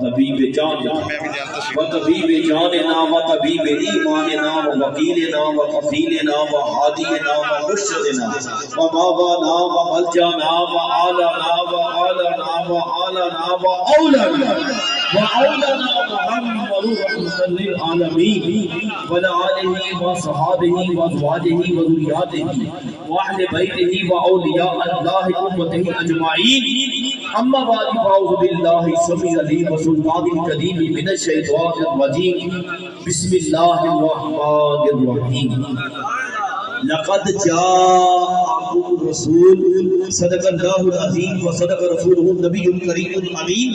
طبیب جان و طبیب جاننا و طبیب ایماننا و وکیلنا و کفیلنا و ہادینا و مرشدنا و ماوانا و ملجانا و آلنا و آلنا و آلنا و اولنا وأولنا محمد رسول للعالمين وعلى آله وصحابه وأزواجه وذرياته وأهل بيته وأولياء الله أمته أجمعين أما بعد فأعوذ بالله السميع العليم وسلطان الكريم من الشيطان الرجيم بسم الله الرحمن الرحيم لقد جاءكم رسول صدق الله العظيم وصدق رسوله النبي الكريم الأمين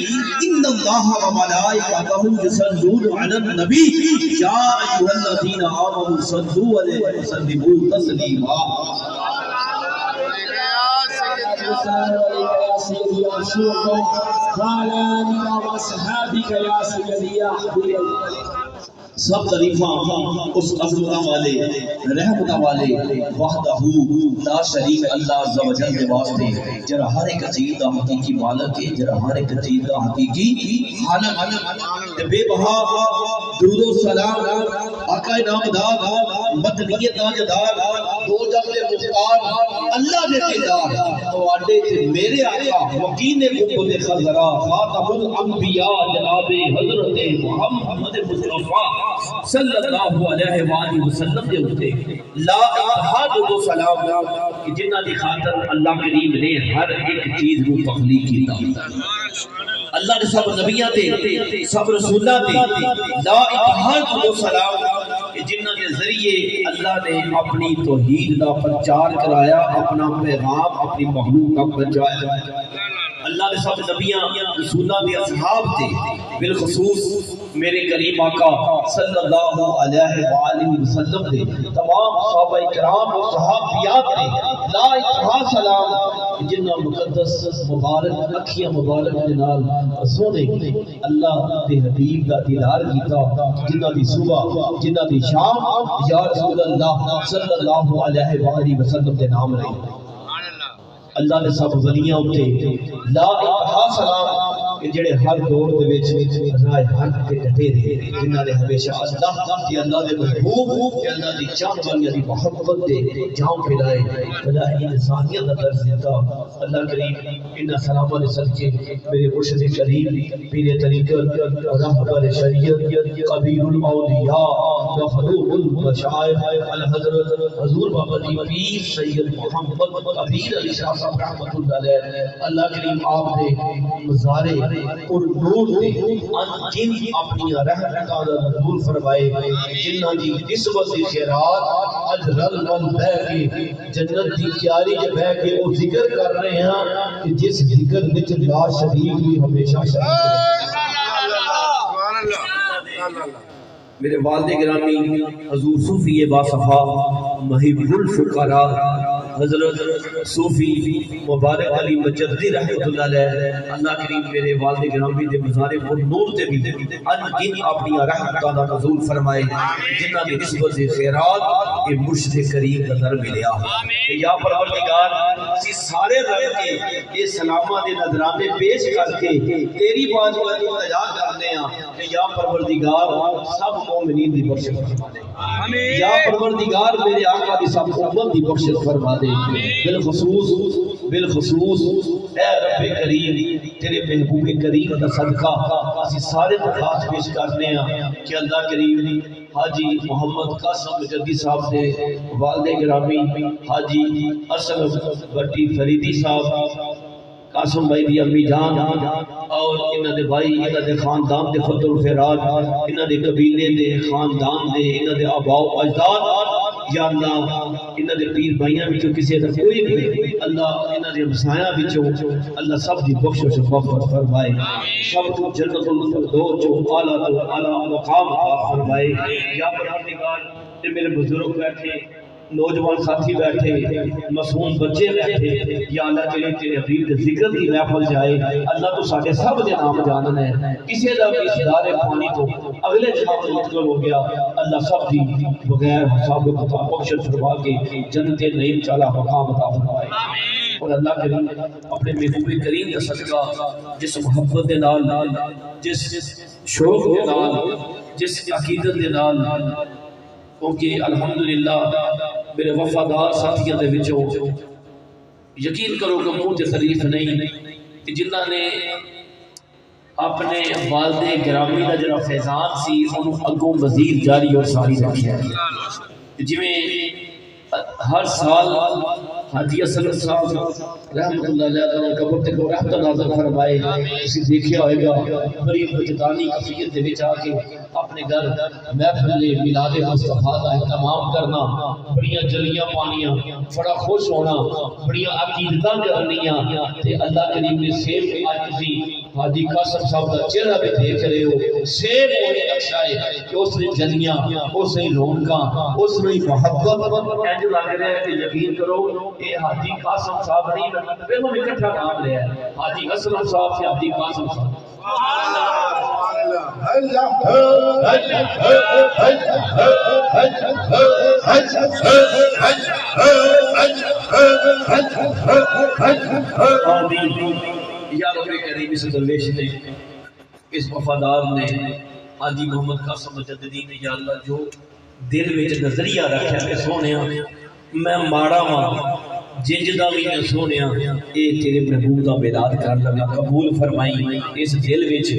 إن الله وملائكته يصلون على النبي يا أيها الذين آمنوا صلوا عليه وسلموا تسليما سب تعریفاں اس عظمت والے رحمت والے وحدہ لا شریک اللہ عز و جل کے واسطے جرا ہر ایک چیز دا حقیقی مالک ہے، جرا ہر ایک چیز دا حقیقی خالق تے بے بہا درود و سلام آقا نامدار مدنیت تاجدار دو جگ دے مختار اللہ دے دیدار تواڈے تے میرے آقا وکیل قطب خضرا خاتم الانبیاء جناب حضرت محمد مصطفی صلی اللہ علیہ وآلہ وسلم دے ہوتے لا اتحاد و سلام کہ جنہ دی خاطر اللہ کریم نے ہر ایک چیز کو تخلیق کیتا اللہ نے سب نبیاں تے سب رسولاں تے لا اتحاد و سلام کہ جنہ کے ذریعے اللہ نے اپنی توحید کا پرچار کرایا، اپنا پیغام اپنی مخلوق تک پہنچایا۔ اللہ نے سب نبیاں رسولاں دے اصحاب تھے، بالخصوص میرے کریم آقا صلی اللہ علیہ وآلہ وسلم دے تمام صحابہ کرام و صحابیات نے لا الہ سلام جنہ مقدس مبارک اکھیاں مبارک دے نال سونے اللہ دے حبیب دا دیدار کیتا، جنہ دی صبح جنہ دی شام یا رسول اللہ صلی اللہ علیہ وآلہ وسلم دے نام رہی۔ اللہ نے سب ولیاں اٹھے لا الہ سلام کہ جڑے ہر دور دے وچ راہ حق تے ڈٹے رہے، جنہاں نے ہمیشہ اللہ تے اللہ دے محبوب تے اللہ دی چاہت والی دی محبت دے جاؤ پھیلائے، خدا انسانیت دا درس دیتا۔ اللہ کریم ان سلاماں دے صدقے میرے مرشد کریم پیر طریقت رہبر شریعت قبیر الاولیاء وخلوق المشائخ الحضرت حضور بابا جی پیر سید محمد کبیر علی شاہ صاحب رحمۃ اللہ علیہ، اللہ کریم آپ دے مزارے اور نور دے جن اپنی رحمتاں دا نزول فرمائے، جنہاں دی نسبت دی خیرات اج رل مل بہ کے جنت دی کیاری وچ بہ کے او ذکر کر رہے ہیں کہ جس ذکر وچ لا شریک بھی ہمیشہ شریک ہے۔ سبحان اللہ میرے والد گرامی حضور صوفی باصفا محب الفقراء حضرت صوفی مبارک علی مجددی رحمۃ اللہ علیہ، اللہ کریم میرے والد گرامی دے مزار پر نور تے بھی ان جن اپنی رحمتاں دا نزول فرمائے، جنہاں دی نسبت سے خیرات اے مرشد کریم دا در ملیا۔ یا پروردگار اسی سارے رب کے یہ سلاماں دے نذرانے پیش کر کے تیری بات کو التجا کرنے ہیں کہ یا پروردگار سب مومنین دی بخشش فرما دے، یا پروردگار میرے آقا دی سب امت دی بخشش فرما دے، بالخصوص اے رب کریم تیرے محبوب کریم دا صدقہ اسی سارے درخواست پیش کرنے ہیں کہ اللہ کریم حاجی محمد قاسم مجدی صاحب دے والد گرامی حاجی اسلم بٹی فریدی صاحب قاسم بھائی دی امی جان اور انہاں دے بھائی انہاں دے خاندان دے فضل و خیرات انہاں دے قبیلے دے خاندان دے انہاں دے آباء و اجداد یا اللہ انہاں دے پیر بھائیاں وچوں کسی دا کوئی بھی اللہ انہاں دے ہمسایاں وچوں اللہ سب دی بخشش و مغفرت فرمائے، سب کو جنت الفردوس جو اعلیٰ تو اعلیٰ مقام عطا فرمائے۔ یا پروردگار تے میرے بزرگ بیٹھے نوجوان ساتھی بیٹھے معصوم بچے بیٹھے، یا اللہ تیرے حبیب دے ذکر دی محفل جائے، اللہ تو ساڈے سب دے نام جاننا ہے، کسی دا بھی اس دارے پانی تو اگلے جہاں منتقل ہو گیا، اللہ سب دی بغیر حساب و کتاب بخشش فرما کے جنت نعیم چالا مقام عطا فرمائے۔ اور اللہ کریم اپنے محبوب کریم کا صدقہ جس محبت دے نال جس شوق دے نال جس عقیدت دے نال کیونکہ الحمدللہ میرے وفادار ساتھیوں دے وچوں یقین کرو کہ منہ تے تعریف نہیں کہ جنہاں نے اپنے والد گرامی کا جڑا فیضان سی انہوں اگوں مزید جاری اور ساری رکھیا ہے جویں ہر سال حاجی اسلم صاحب رحمت اللہ علیہ قبر تے کو رحمت نازل فرمائے اسی دیکھیا ہوئے گا بڑی وجدانی کیفیت دے وچ آ کے اپنے گھر محفل میلاد مصطفیٰ کا اہتمام کرنا بڑیاں جلیاں پانیاں بڑا خوش ہونا بڑیاں عقیدتاں کرنیاں تے اللہ کریم نے سیم اج تسی حاجی قاسم صاحب کا چہرہ بھی دیکھ رہے ہو سیم ہونے بخشا ہے کہ اس نے جلیاں اس نے رونقاں اس نے محبت انج لگ رہا ہے کہ یقین کرو اے حاجی قاسم صاحب نہیں پہلو اکٹھا نام لیا ہے حاجی اسلم صاحب سے حاجی قاسم صاحب یا رب کریم اس درویش نے اس وفادار نے حاجی محمد قاسم مجددی نے یا اللہ جو دل وچ نظریہ رکھا کہ سونیا میں ماڑا ہاں جنج دا بھی میں سونیا اے تیرے محبوب دا بیداد کر لگا قبول فرمائی اس دل وچ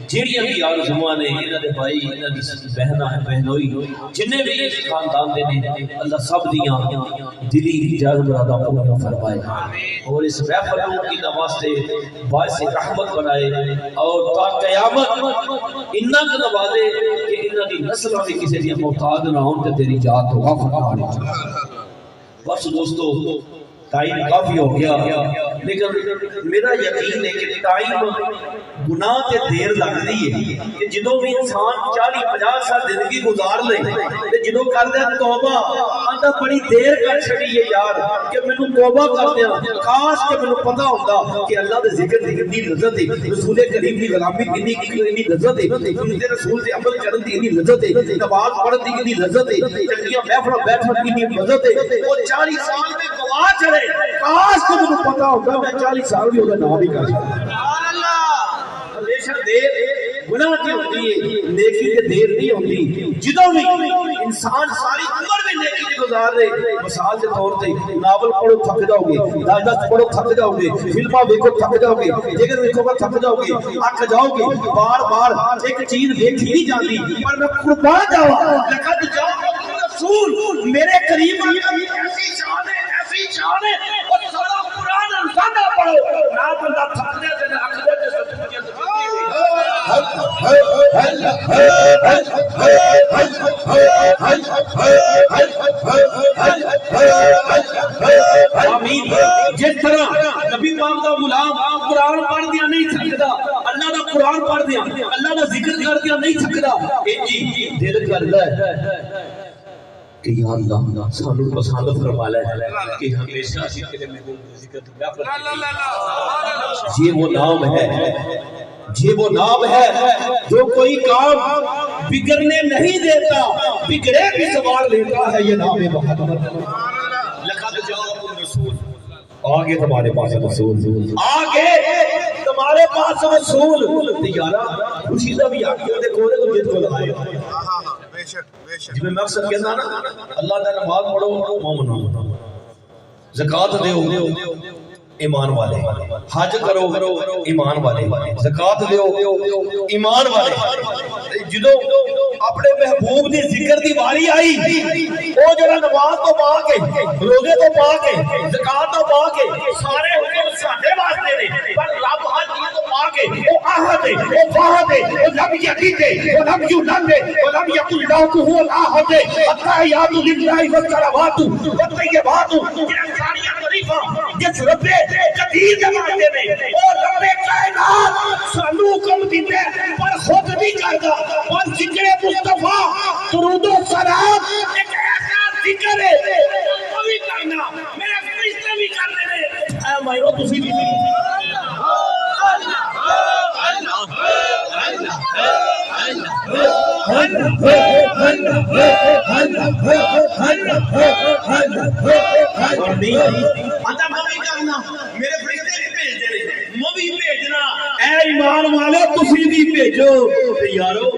جیڑیاں بھی آرزواں نے انہاں دے بھائی انہاں دی بہناں بہنوئی جنے بھی اس خاندان دے نے اللہ سب دیاں دلی جلد مراداں پورا فرمائے اور اس محفل کی نواستے باعث رحمت بنائے اور تا قیامت انہاں کو نوازے کہ انہاں دی نسلاں بھی کسی دی محتاج نہ ہون تے تیری ذات تو غفور بس دوستو ٹائم کافی ہو گیا لیکن میرا یقین ہے کہ ٹائم گناہ تے دیر لگتی ہے کہ جدوں بھی انسان 40-50 سال زندگی گزار لے تے جدوں کردا توبہ آندا بڑی دیر کر چھڑی ہے یار کہ مینوں توبہ کردیاں کاش کہ مینوں پتہ ہوندا کہ اللہ دے ذکر دی کتنی لذت ہے رسول کریم دی غلامی کتنی لذت ہے تے رسول دے عمل کرن دی کتنی لذت ہے نماز پڑھن دی کتنی لذت ہے چنگیاں محفلاں بیٹھن دی کتنی لذت ہے وہ 40 سال میں گوا چلے کاش کہ مجھے پتا ہوگا میں 40 سال بھی ہوگا نہ بھی کر سکتا ہمیشہ دیر گناہ کی ہوتی ہے نیکی کے دیر نہیں ہوتی جدوں بھی انسان ساری عمر میں نیکی کی گزار رہے مثال کے طور پہ ناول پڑھو تھک جاؤ گے داستان پڑھو تھک جاؤ گے فلماں دیکھو تھک جاؤ گے جگر دیکھو گا تھک جاؤ گے اک جاؤ گے بار بار ایک چیز دیکھی نہیں جاتی پر میں قربان جاؤں لقد جاءکم رسول میرے قریب ایسی شان ہے ایسی شان ہے اور سارا قرآن انسانہ پڑھو نہ بندہ تھک جائے تے اک جائے تے سب جس طرح نبی پاک دا غلام قرآن پڑھ دیا نہیں تھکدا اللہ دا قرآن پڑھ دیا اللہ دا ذکر کر دیا نہیں تھکدا جی دل کردا ہے کہ یا اللہ سانو پسند فرما لے کہ ہمیشہ اسی تیرے محبوب کا ذکر یہ وہ نام ہے یہ وہ نام ہے جو کوئی کام بگڑنے نہیں دیتا بگڑے بھی سوار لیتا ہے یہ نام محمد لقد جاءکم رسول آگے تمہارے پاس رسول آگے تمہارے پاس رسول یارا خوشی دا بھی آگے دیکھو تو جت کو لگائے جب میں مقصد کہنا نا اللہ تعالی نماز پڑھو مومن زکات دیو ایمان والے حج کرو ایمان والے زکات دیو ایمان والے جدوں اپنے محبوب دی ذکر دی واری آئی او جڑا نماز تو پا کے روزے تو پا کے زکات تو پا کے سارے حکم ساڈے واسطے نے پر رب حج تو پا کے او عہد ہے او فہد ہے او لم یقید ہے او لم یولد ہے او لم یقل له هو الاحد التحیات للہ والصلوات والطیبات یہ ساری طریقہ جس رب قدیر زمانے میں اور رب کائنات سانو حکم دیتے پر خود نہیں کرتا اور ذکر مصطفیٰ درود و سلام ایک ایسا ذکر ہے وہ بھی کرنا میرے فرشتے بھی کرنے میں اے مائرو تسی بھی اللہ بھی کرنا میرے فرشتے بھی بھیج دے میں بھی بھیجنا اے ایمان والے تسی بھی بھیجو یارو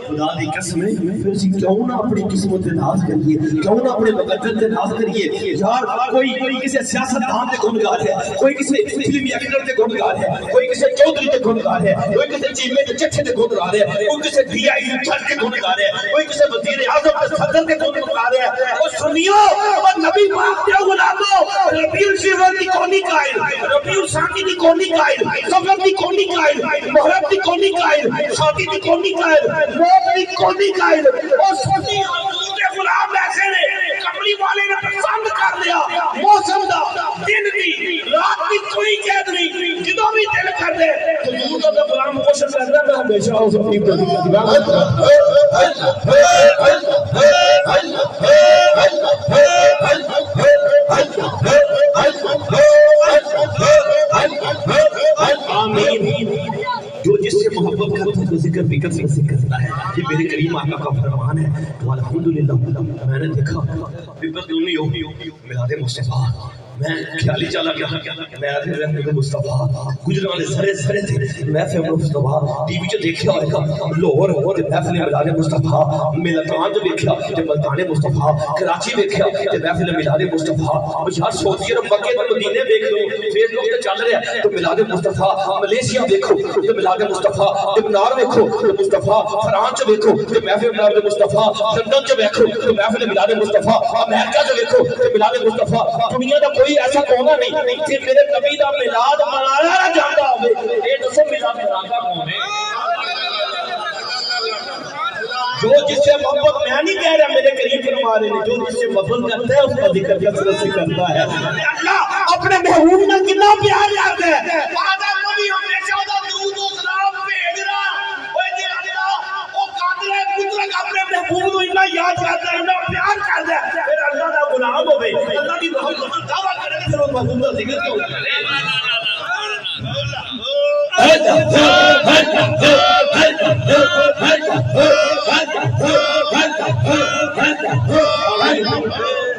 خدا دی قسم ہے پھر اسی کیوں نہ اپنی قسمت تے ناز کریے کیوں نہ اپنے مقدر تے ناز کریے یار کوئی کسی سیاستدان تے گنگار ہے کوئی کسی فلمی ایکٹر تے گنگار ہے کوئی کسی چودھری تے گنگار ہے کوئی کسی چیمے تے چٹھے تے گنگار ہے کوئی کسی ڈی آئی جج تے گنگار ہے کوئی کسی وزیر اعظم تے صدر تے گنگار ہے او سنیو او نبی پاک دے غلامو ربیع الشہر دی کونی قائل ربیع الثانی دی کونی قائل صفر دی کونی قائل محرم دی کونی قائل شادی دی کونی قائل موت دی کونی قائل او سنی حضور دے غلام ایسے نے کملی والے نے پسند کر لیا موسم دا دن دی رات دی کوئی قید نہیں جدوں بھی دل کر دے حضور دا غلام کوشش کردا میں ہمیشہ اس اپنی کو جو جس سے محبت کرتا ہے تو ذکر بھی کرتا ہے یہ میرے کریم آقا کا فرمان ہے تو الحمدللہ میں نے دیکھا پیپر دونی ہو میلاد مصطفیٰ میں خیالی چلا گیا میں آدھے رہنے مصطفیٰ گجرے والے سرے سرے تھے محفل مصطفیٰ ٹی وی جو دیکھا ہوئے گا لاہور محفل میلاد مصطفیٰ ملتان جو دیکھا ملتان مصطفیٰ کراچی دیکھا محفل میلاد مصطفیٰ یار سعودی عرب مکے اور مدینے دیکھ لو فیس بک تے چل رہا ہے تو میلاد مصطفیٰ ملیشیا دیکھو تو میلاد مصطفیٰ لبنان دیکھو تو مصطفیٰ فرانس دیکھو تو محفل میلاد مصطفیٰ لندن جو دیکھو تو محفل میلاد مصطفیٰ امریکہ جو دیکھو تو میلاد مصطفیٰ دنیا کا کوئی ایسا کونا نہیں کہ میرے نبی دا میلاد منایا نہ جاتا ہوئے یہ دسو میلاد مناتا کون ہے جو جس سے محبت میں نہیں کہہ رہا میرے قریب فرما رہے ہیں جو جس سے محبت کرتا ہے اس کا ذکر کثرت سے کرتا ہے اللہ اپنے محبوب میں کتنا پیار لاتا ہے آدھا نبی ہمیشہ دا درود و سلام بھیج رہا اوے جی اللہ او قادر ہے مطلق اپنے محبوب کو اتنا یاد کرتا ہے اتنا پیار کرتا ہے پھر اللہ دا غلام ہوے اللہ دی محبت کا دعویٰ کرے پھر وہ محبوب کا ذکر کیوں کرے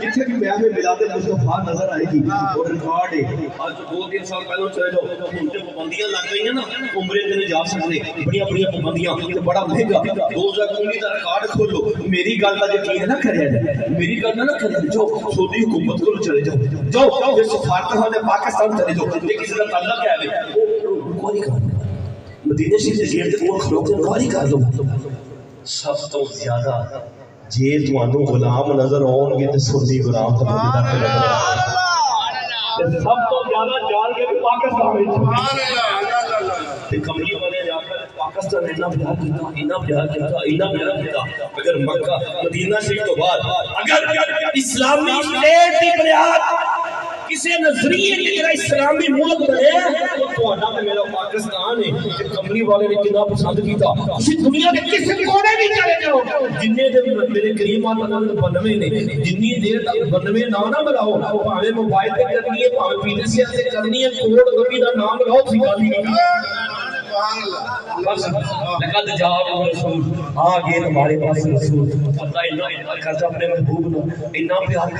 جتنے بھی محفل میلاد مصطفیٰ نظر آئے گی اور ریکارڈ ہے آج 2-3 سال پہلے چلے جاؤ ان سے پابندیاں لگ گئی ہیں نا عمرے کے نہیں جا سکتے بڑی بڑی پابندیاں بڑا مہنگا 2019 کا ریکارڈ کھولو میری گل کا یقین نہ کریا جائے میری گل نہ کریا جو سعودی حکومت کو چلے جاؤ جاؤ سفارتخانہ پاکستان چلے جاؤ کسی کا تعلق ہے کوئی کر مدینے شریف کے گیٹ تے وہ کھلو کے انکوائری کر لو سب تو زیادہ جے تانوں غلام نظر آؤ گے تے سنی غلام تانوں نظر آئے سب تو زیادہ جال کے پاکستان وچ سبحان اللہ تے کملی والے نے آخر پاکستان نے اتنا پیار کیا اگر مکہ مدینہ شریف تو بعد اگر اسلامی اسٹیٹ کی بنیاد کسی نظریے کی جگہ اسلامی ملک بنے تو تہاڈا تے میرا پاکستان ہے کہ کملی والے نے کتنا پسند کیتا اسی دنیا کے کسی کونے بھی چلے جاؤ جننے دے میرے کریم آقا نال 92 نے جننی دیر تک 92 نام نہ ملاؤ بھاوے موبائل تے کرنی ہے بھاوے پی ٹی سی تے کرنی ہے کوڑ نبی دا نام لاؤ سی گل نہیں لقد جاءكم رسول آگے ہمارے پاس رسول اللہ اتنا کرتا اپنے محبوب کو اتنا پیار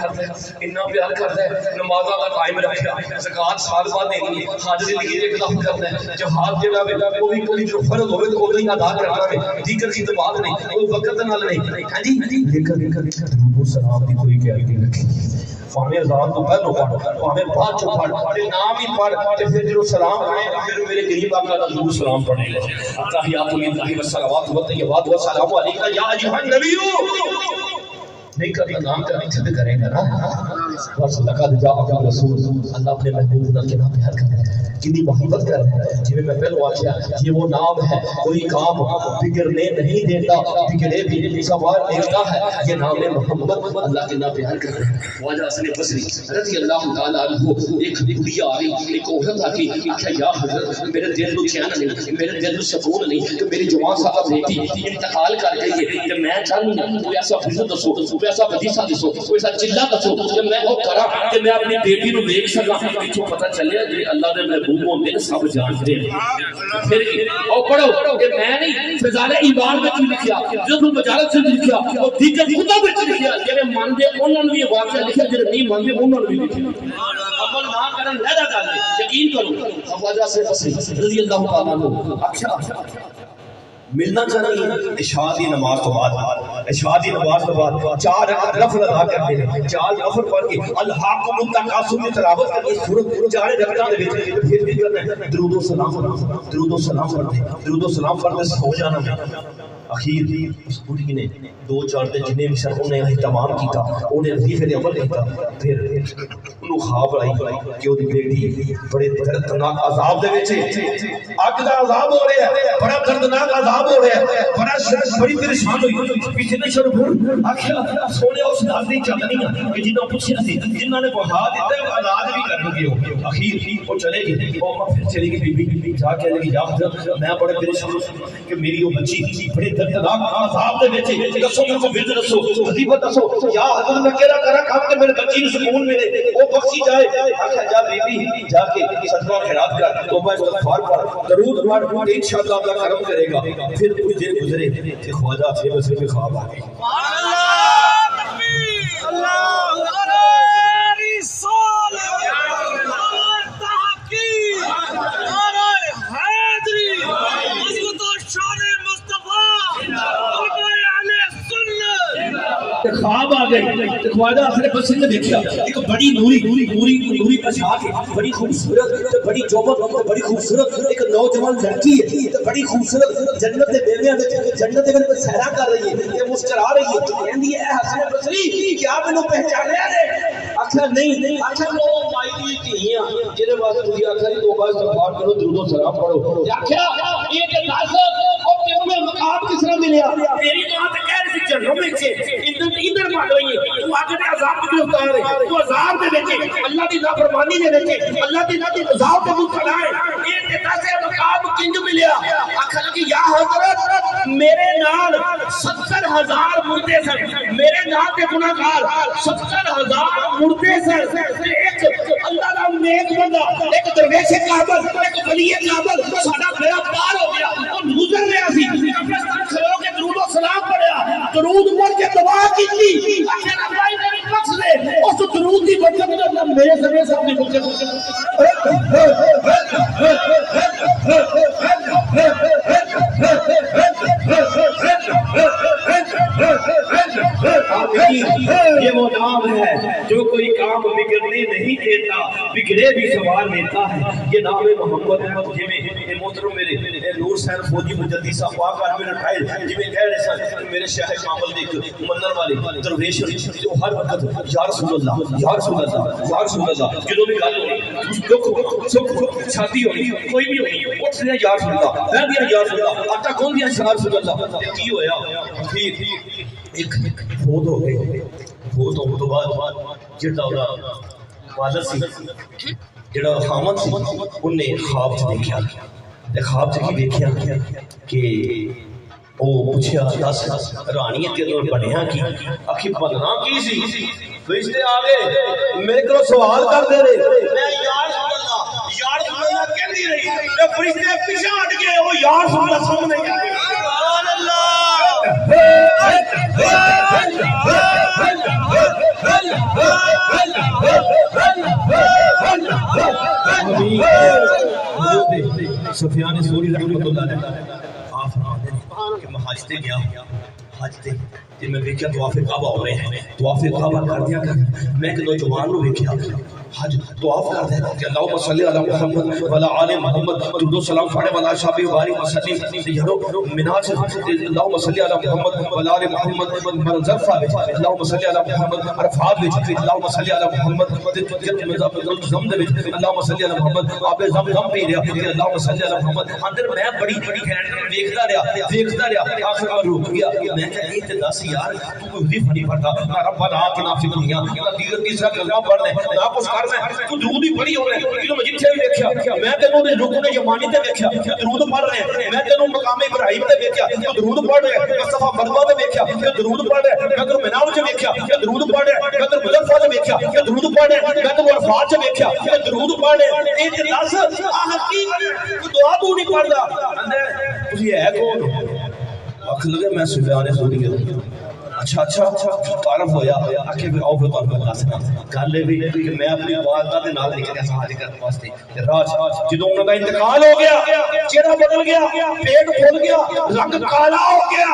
کرتا ہے نمازاں کا ٹائم رکھا زکات سال بعد دینی ہے حج دی زندگی کے خلاف کرنا ہے جہاد جڑا وہ بھی کوئی جو فرض ہوے تو وہی ادا کرنا ہے ذکر کی تو بات نہیں وہ وقت نال نہیں ہاں جی ذکر درود و سلام دی کوئی گارنٹی رکھی فانے اذان تو پہلو پڑھ فانے بعد چ پڑھ تے نام ہی پڑھ تے پھر جو سلام پڑھے پھر میرے غریب آقا دا ضرور سلام پڑھے تحیات للہ والصلوات والطیبات والسلام علیک یا ایھا النبی نہیں کرتا نام کا نہیں چھتے کریں گا نا بس لقد جاءکم رسول اللہ اپنے محبوب کا کتنا پیار کرتا ہے کتنی محبت کرتا ہے جی میں پہلو آخیا یہ وہ نام ہے کوئی کام بگڑنے نہیں دیتا بگڑے بھی سوار دیتا ہے یہ نام محمد اللہ کتنا پیار کرتا ہے خواجہ حسن بصری رضی اللہ تعالیٰ عنہ ایک بڑھیا آ گئی ایک عورت آ گئی آخیا یا حضرت میرے دل کو چین نہیں میرے دل کو سکون نہیں کہ میری جوان صاحب بیٹی انتقال کر گئی ہے کہ میں چاہوں نا کوئی ایسا فضل دسو کوئی ایسا حدیثہ دسو کوئی ایسا چلہ دسو کہ میں وہ کرا کہ میں اپنی بیٹی نو دیکھ سکا پیچھے پتہ چلے جی اللہ نے محبوب ہوندے نے سب جانتے ہیں پھر او پڑھو کہ میں نہیں فضائل ایمان میں لکھیا جب مجالس سے لکھیا اور دیگر خدا میں لکھیا جڑے مان دے انہاں نے بھی واقعہ لکھیا جڑے نہیں مان دے انہاں نے بھی لکھیا عمل نہ کرے کرن لہدا کر یقین کرو خواجہ سے بصری رضی اللہ تعالیٰ عنہ اچھا ملنا چاہیے عشاء دی نماز تو بعد عشاء دی نماز تو بعد 4 رکعت نفل ادا کرتے ہیں 4 نفل پڑھ کے الحاقم التکاثر کی تلاوت کر کے سورۃ 4 رکعتاں دے وچ پھر بھی کرنا ہے درود و سلام پڑھتے سو جانا اخیر اس بڑھی نے 2-4 دن جنے مشر انہیں اہتمام کیتا انہیں وظیفے دے عمل کیتا پھر انہوں خواب آئی کہ وہ بیٹی بڑے دردناک عذاب دے وچ اگ دا عذاب ہو رہا ہے بڑا دردناک عذاب ہو رہا ہے بڑی پریشان ہوئی پیچھے نے شروع آخیا سونے اس گل دی چلنی کہ جنہوں پوچھا سی جنہوں نے بہا دیتا ہے علاج بھی کر گئے ہو اخیر وہ چلے گی وہ پھر چلے گی بی بی جا کے لگی جا میں بڑے پریشان کہ میری وہ بچی بڑے دردناک عذاب دے وچ دسو میں کو ورد دسو وظیفہ دسو یا حضرت میں کیڑا کرا کام کہ میرے بچی نوں سکون ملے وہ بخشی جائے آخیا جا بی بی جا کے صدقہ خیرات کر توبہ استغفار پڑھ درود پڑھ انشاءاللہ اللہ کرم کرے گا پھر کچھ دن گزرے کہ خواجہ سے بس میں خواب آ گئی سبحان اللہ تکبیر اللہ اکبر رسالت تحقیق نعرہ حیدری عظمت و شان مصطفی خواب آ گئے خواجہ اپنے پسند دیکھا ایک بڑی نوری پشاک ہے بڑی خوبصورت بڑی جوبت بڑی خوبصورت ایک نوجوان لڑکی ہے بڑی خوبصورت جنت دے بیویاں وچ جنت دے وچ سیرا کر رہی ہے یہ مسکرا رہی ہے کہندی ہے اے حسن بصری کیا مینوں پہچانیا ہے آکھا نہیں آکھا وہ مائی دی دھیاں جڑے واسطے تسی آکھا جی توبہ استغفار کرو درود و سلام پڑھو آکھا یہ کہ دس او تینوں میں مقام کس طرح ملیا تیری ماں تے کہہ رہی سی جنوں وچ ادھر مانو یہ تو آگے دے عذاب کی اتار ہے تو عذاب دے وچ اللہ دی نافرمانی دے وچ اللہ دی عذاب دے مبتلا ہے یہ تے دس مقام کنج ملیا آکھا لگی یا حضرت میرے نال 70,000 مردے سن میرے نال دے گناہگار 70,000 مردے سن ایک اللہ دا نیک بندہ ایک درویش کامل ایک ولی کامل ساڈا بیڑا پار ہو گیا وہ گزر رہا سی کھلو کے درود و سلام پڑھیا درود پڑھ کے دعا کی آخر اللہ میری بخش دے اس درود دی برکت میں میرے سامنے سامنے برکت یہ وہ نام ہے جو کوئی کام بگڑنے نہیں دیتا بگڑے بھی سوار دیتا ہے یہ نام محمد احمد جی محترم میرے نور سین فوجی مجدی صاحب پاک عالم الخیر جی کہہ رہے سن میرے شہر کامل دیکھ منن والے درویش جو ہر وقت یا رسول اللہ یا رسول اللہ یا رسول اللہ جدوں بھی گل ہونی دکھ سکھ شادی ہونی کوئی بھی ہونی اٹھ دیا یا رسول اللہ میں دیا یا رسول اللہ آٹا کون دیا یا رسول اللہ کی ہویا پھر ایک فوت ہو گئے فوت ہونے تو بعد جڑا والد سی جڑا خامد سی انہیں خواب چ دیکھا خواب چ کی دیکھا کہ وہ پوچھا دس رانیت کے دور بنیا کی آخی بننا کی سی فرشتے آ گئے میرے کو سوال کر دے رہے میں یار سن اللہ کہندی رہی میں فرشتے پیچھے ہٹ گئے وہ یار سن اللہ سامنے گئے سبحان اللہ سفیان سوری رحمۃ اللہ علیہ آپ فرماتے ہیں کہ میں حج تے گیا حج تے میں ویکھیا طواف کعبہ ہو رہے ہیں طواف کعبہ کر دیا کر میں ایک نوجوان نو ویکھیا حج طواف کرتا ہے کہ اللہم صلی علی محمد وعلی آل محمد درود و سلام پڑھے والا شابی بارک وسلم یارو مناج اللہم صلی علی محمد وعلی آل محمد منظفہ اللہم صلی علی محمد عرفات وچ اللہم صلی علی محمد زم دے وچ اللہم صلی علی محمد آپ زم پی رہا اللہم صلی علی محمد اندر میں بڑی دیکھدا رہا آخر میں رک گیا میں کہ یہ تے دس یار تو کوئی وظیفہ نہیں پڑھتا ربنا آتنا فی الدنیا تیسرا کلمہ پڑھنا ہے نہ کچھ کرنا ہے تو درود ہی پڑھی ہو رہے ہیں کہ میں جتھے بھی دیکھیا میں تینوں نے رکن یمانی تے دیکھیا درود پڑھ رہے ہیں میں تینوں مقام ابراہیم تے دیکھیا تو درود پڑھ رہے ہیں مصطفی مروا تے دیکھیا کہ درود پڑھ رہے ہیں میں تو مینا وچ دیکھیا کہ درود پڑھ رہے ہیں میں تو مظفر تے دیکھیا کہ درود پڑھ رہے ہیں میں تو عرفات تے دیکھیا کہ درود پڑھ رہے ہیں اے تے دس آ حقیقت تو دعا تو نہیں پڑھدا اندر تسی ہے کون اکھ لگے میں سفیان سوری اچھا تعارف ہویا آکھے پھر آؤ پھر تانوں دسنا گل اے وی کہ میں اپنی والدہ دے نال نکلیا سا حج کرنے واسطے تے راج جدوں انہاں دا انتقال ہو گیا چہرہ بدل گیا پیٹ کھل گیا رنگ کالا ہو گیا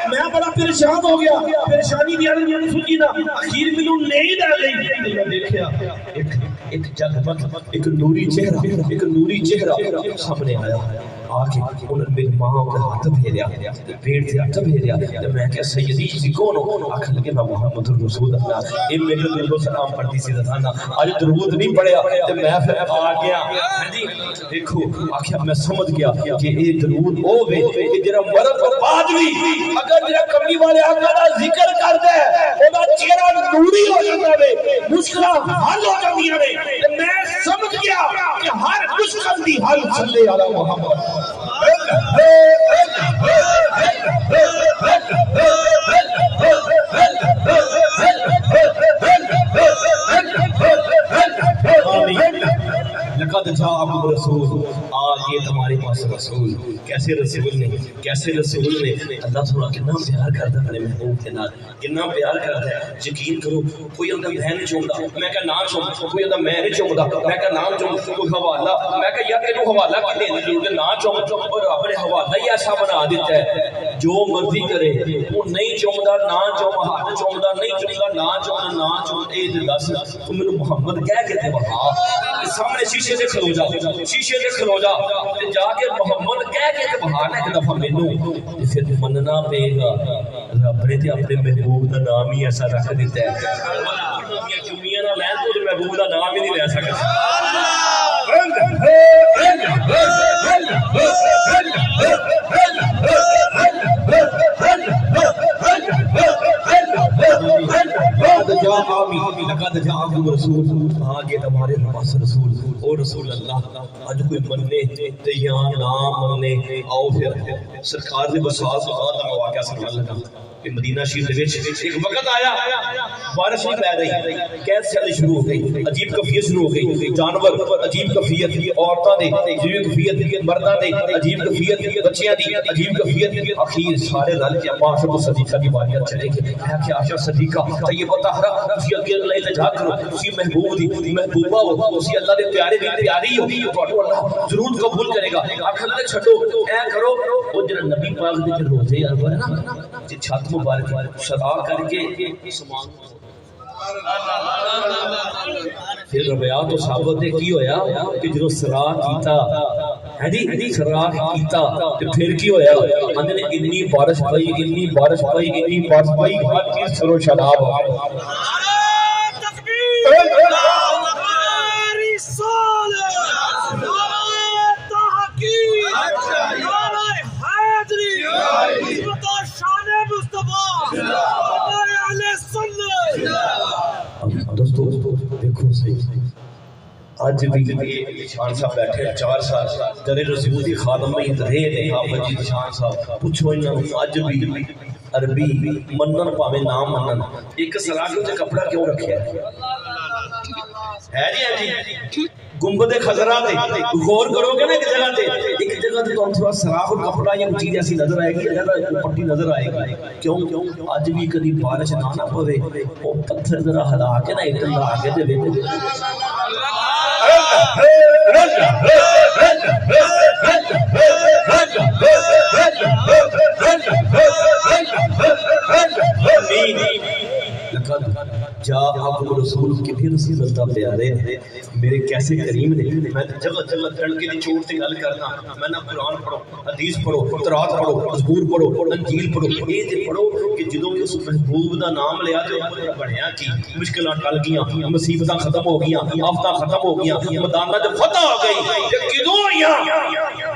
میں بڑا پریشان ہو گیا پریشانی دی عالم میں سوچی نا اخیر مینوں نیند آ گئی میں دیکھیا ایک جگمگ ایک نوری چہرہ سامنے آیا آ کے انہوں نے میری ماں کا ہاتھ پھیریا پیٹ سے ہاتھ پھیریا تو میں کہا سیدی تسی کون ہو آخر لگے میں محمد رسول اللہ یہ میرے درود و سلام پڑھتی سی زدانا آج درود نہیں پڑھیا تو میں پھر آ گیا جی دیکھو آخر میں سمجھ گیا کہ یہ درود ہو گئے کہ جرا مرد بعد بھی اگر جرا کمی والے آقا دا ذکر کر دے وہ چہرہ نوری ہو جاتا ہے مشکلہ حل ہو جاتی ہے میں سمجھ گیا کہ ہر مشکل دی حل صلی علی محمد لقد جاءکم رسول آگے تمہارے پاس رسول کیسے رسول نے اللہ تھوڑا کتنا پیار کرتا ہے محبوب کے نال کتنا پیار کرتا ہے یقین کرو کوئی اندر میں نہیں چومدا میں کہا نام چوم کوئی اندر میں نہیں چومدا میں کہا نام چوم کوئی حوالہ میں کہا یار تینوں حوالہ کی دینے کی ضرورت نہ چوم اور رب نے حوالہ ہی ایسا بنا دیتا ہے جو مرضی کرے وہ نہیں چومدا نہ چوم ہاتھ چومدا نہیں چومدا نہ چوم اے دس تو میرے محمد کہہ کے تے وہاں سامنے شیشے سے کھلو جا جا کے محمد کہہ کے تے وہاں ایک دفعہ مینوں پھر مننا پے گا رب نے تے اپنے محبوب دا نام ہی ایسا رکھ دیتا ہے چومیاں نہ لین تو محبوب دا نام ہی نہیں لے سکتے لقد جاءکم رسول آگے تمہارے پاس رسول اور رسول اللہ آج کوئی مننے تے یا نہ مننے آؤ پھر سرکار دے بساس بعد دا واقعہ سنان لگا کہ مدینہ شریف دے وچ ایک وقت آیا بارش نہیں پے رہی قید چلنی شروع ہو گئی عجیب کیفیت شروع ہو گئی جانور عجیب کیفیت عورتاں دے عجیب کیفیت مرداں دے عجیب کیفیت بچیاں دی عجیب کیفیت اخیر سارے رل کے ابا عاشق صدیقہ دی بارگاہ چلے گئے ہے کہ عاشق صدیقہ طیبہ طاہرہ اسی اگے اللہ التجا کرو اسی محبوب دی محبوبہ ہو اسی اللہ دے پیارے دی پیاری ہو تو اللہ ضرور قبول کرے گا آخر نہ چھڈو اے کرو وہ جڑا نبی پاک دے روزے ہے نا کہ چھت مبارک صدا کر کے سمان پھر روایات و صحابت نے کی ہویا کہ جدوں سرا کیتا ہے جی سرا کیتا تے پھر کی ہویا اندر نے اتنی بارش پئی ہر چیز سرو شراب ہو گئی دوستو دیکھو صحیح آج بھی شان صاحب بیٹھے 4 سال در رسول دی خادم میں رہے نے حافظ جی شان صاحب پوچھو انہاں اج بھی عربی منن پاوے نہ منن ایک سلاکو تے کپڑا کیوں رکھیا ہے جی گنبد خضرا تے غور کرو گے نا ایک جگہ تے تم تھوڑا سراخ اور کپڑا یا چیز ایسی نظر آئے گی جگہ پٹی نظر آئے گی کیوں اج بھی کبھی بارش نہ پوے او پتھر ذرا ہلا کے نا ایک لا کے تے ویکھ جاءکم رسول کے بھی رسول اللہ پیارے میرے کیسے کریم نے میں جگہ جگہ تڑکے دی چوٹ تے گل کرنا میں نہ قرآن پڑھو حدیث پڑھو تورات پڑھو زبور پڑھو انجیل پڑھو اے تے پڑھو کہ جدوں اس محبوب دا نام لیا تے بڑھیا کی مشکلاں ٹل گیاں مصیبتاں ختم ہو گیاں آفتاں ختم ہو گیاں میداناں تے فتح ہو گئی تے کدوں آیا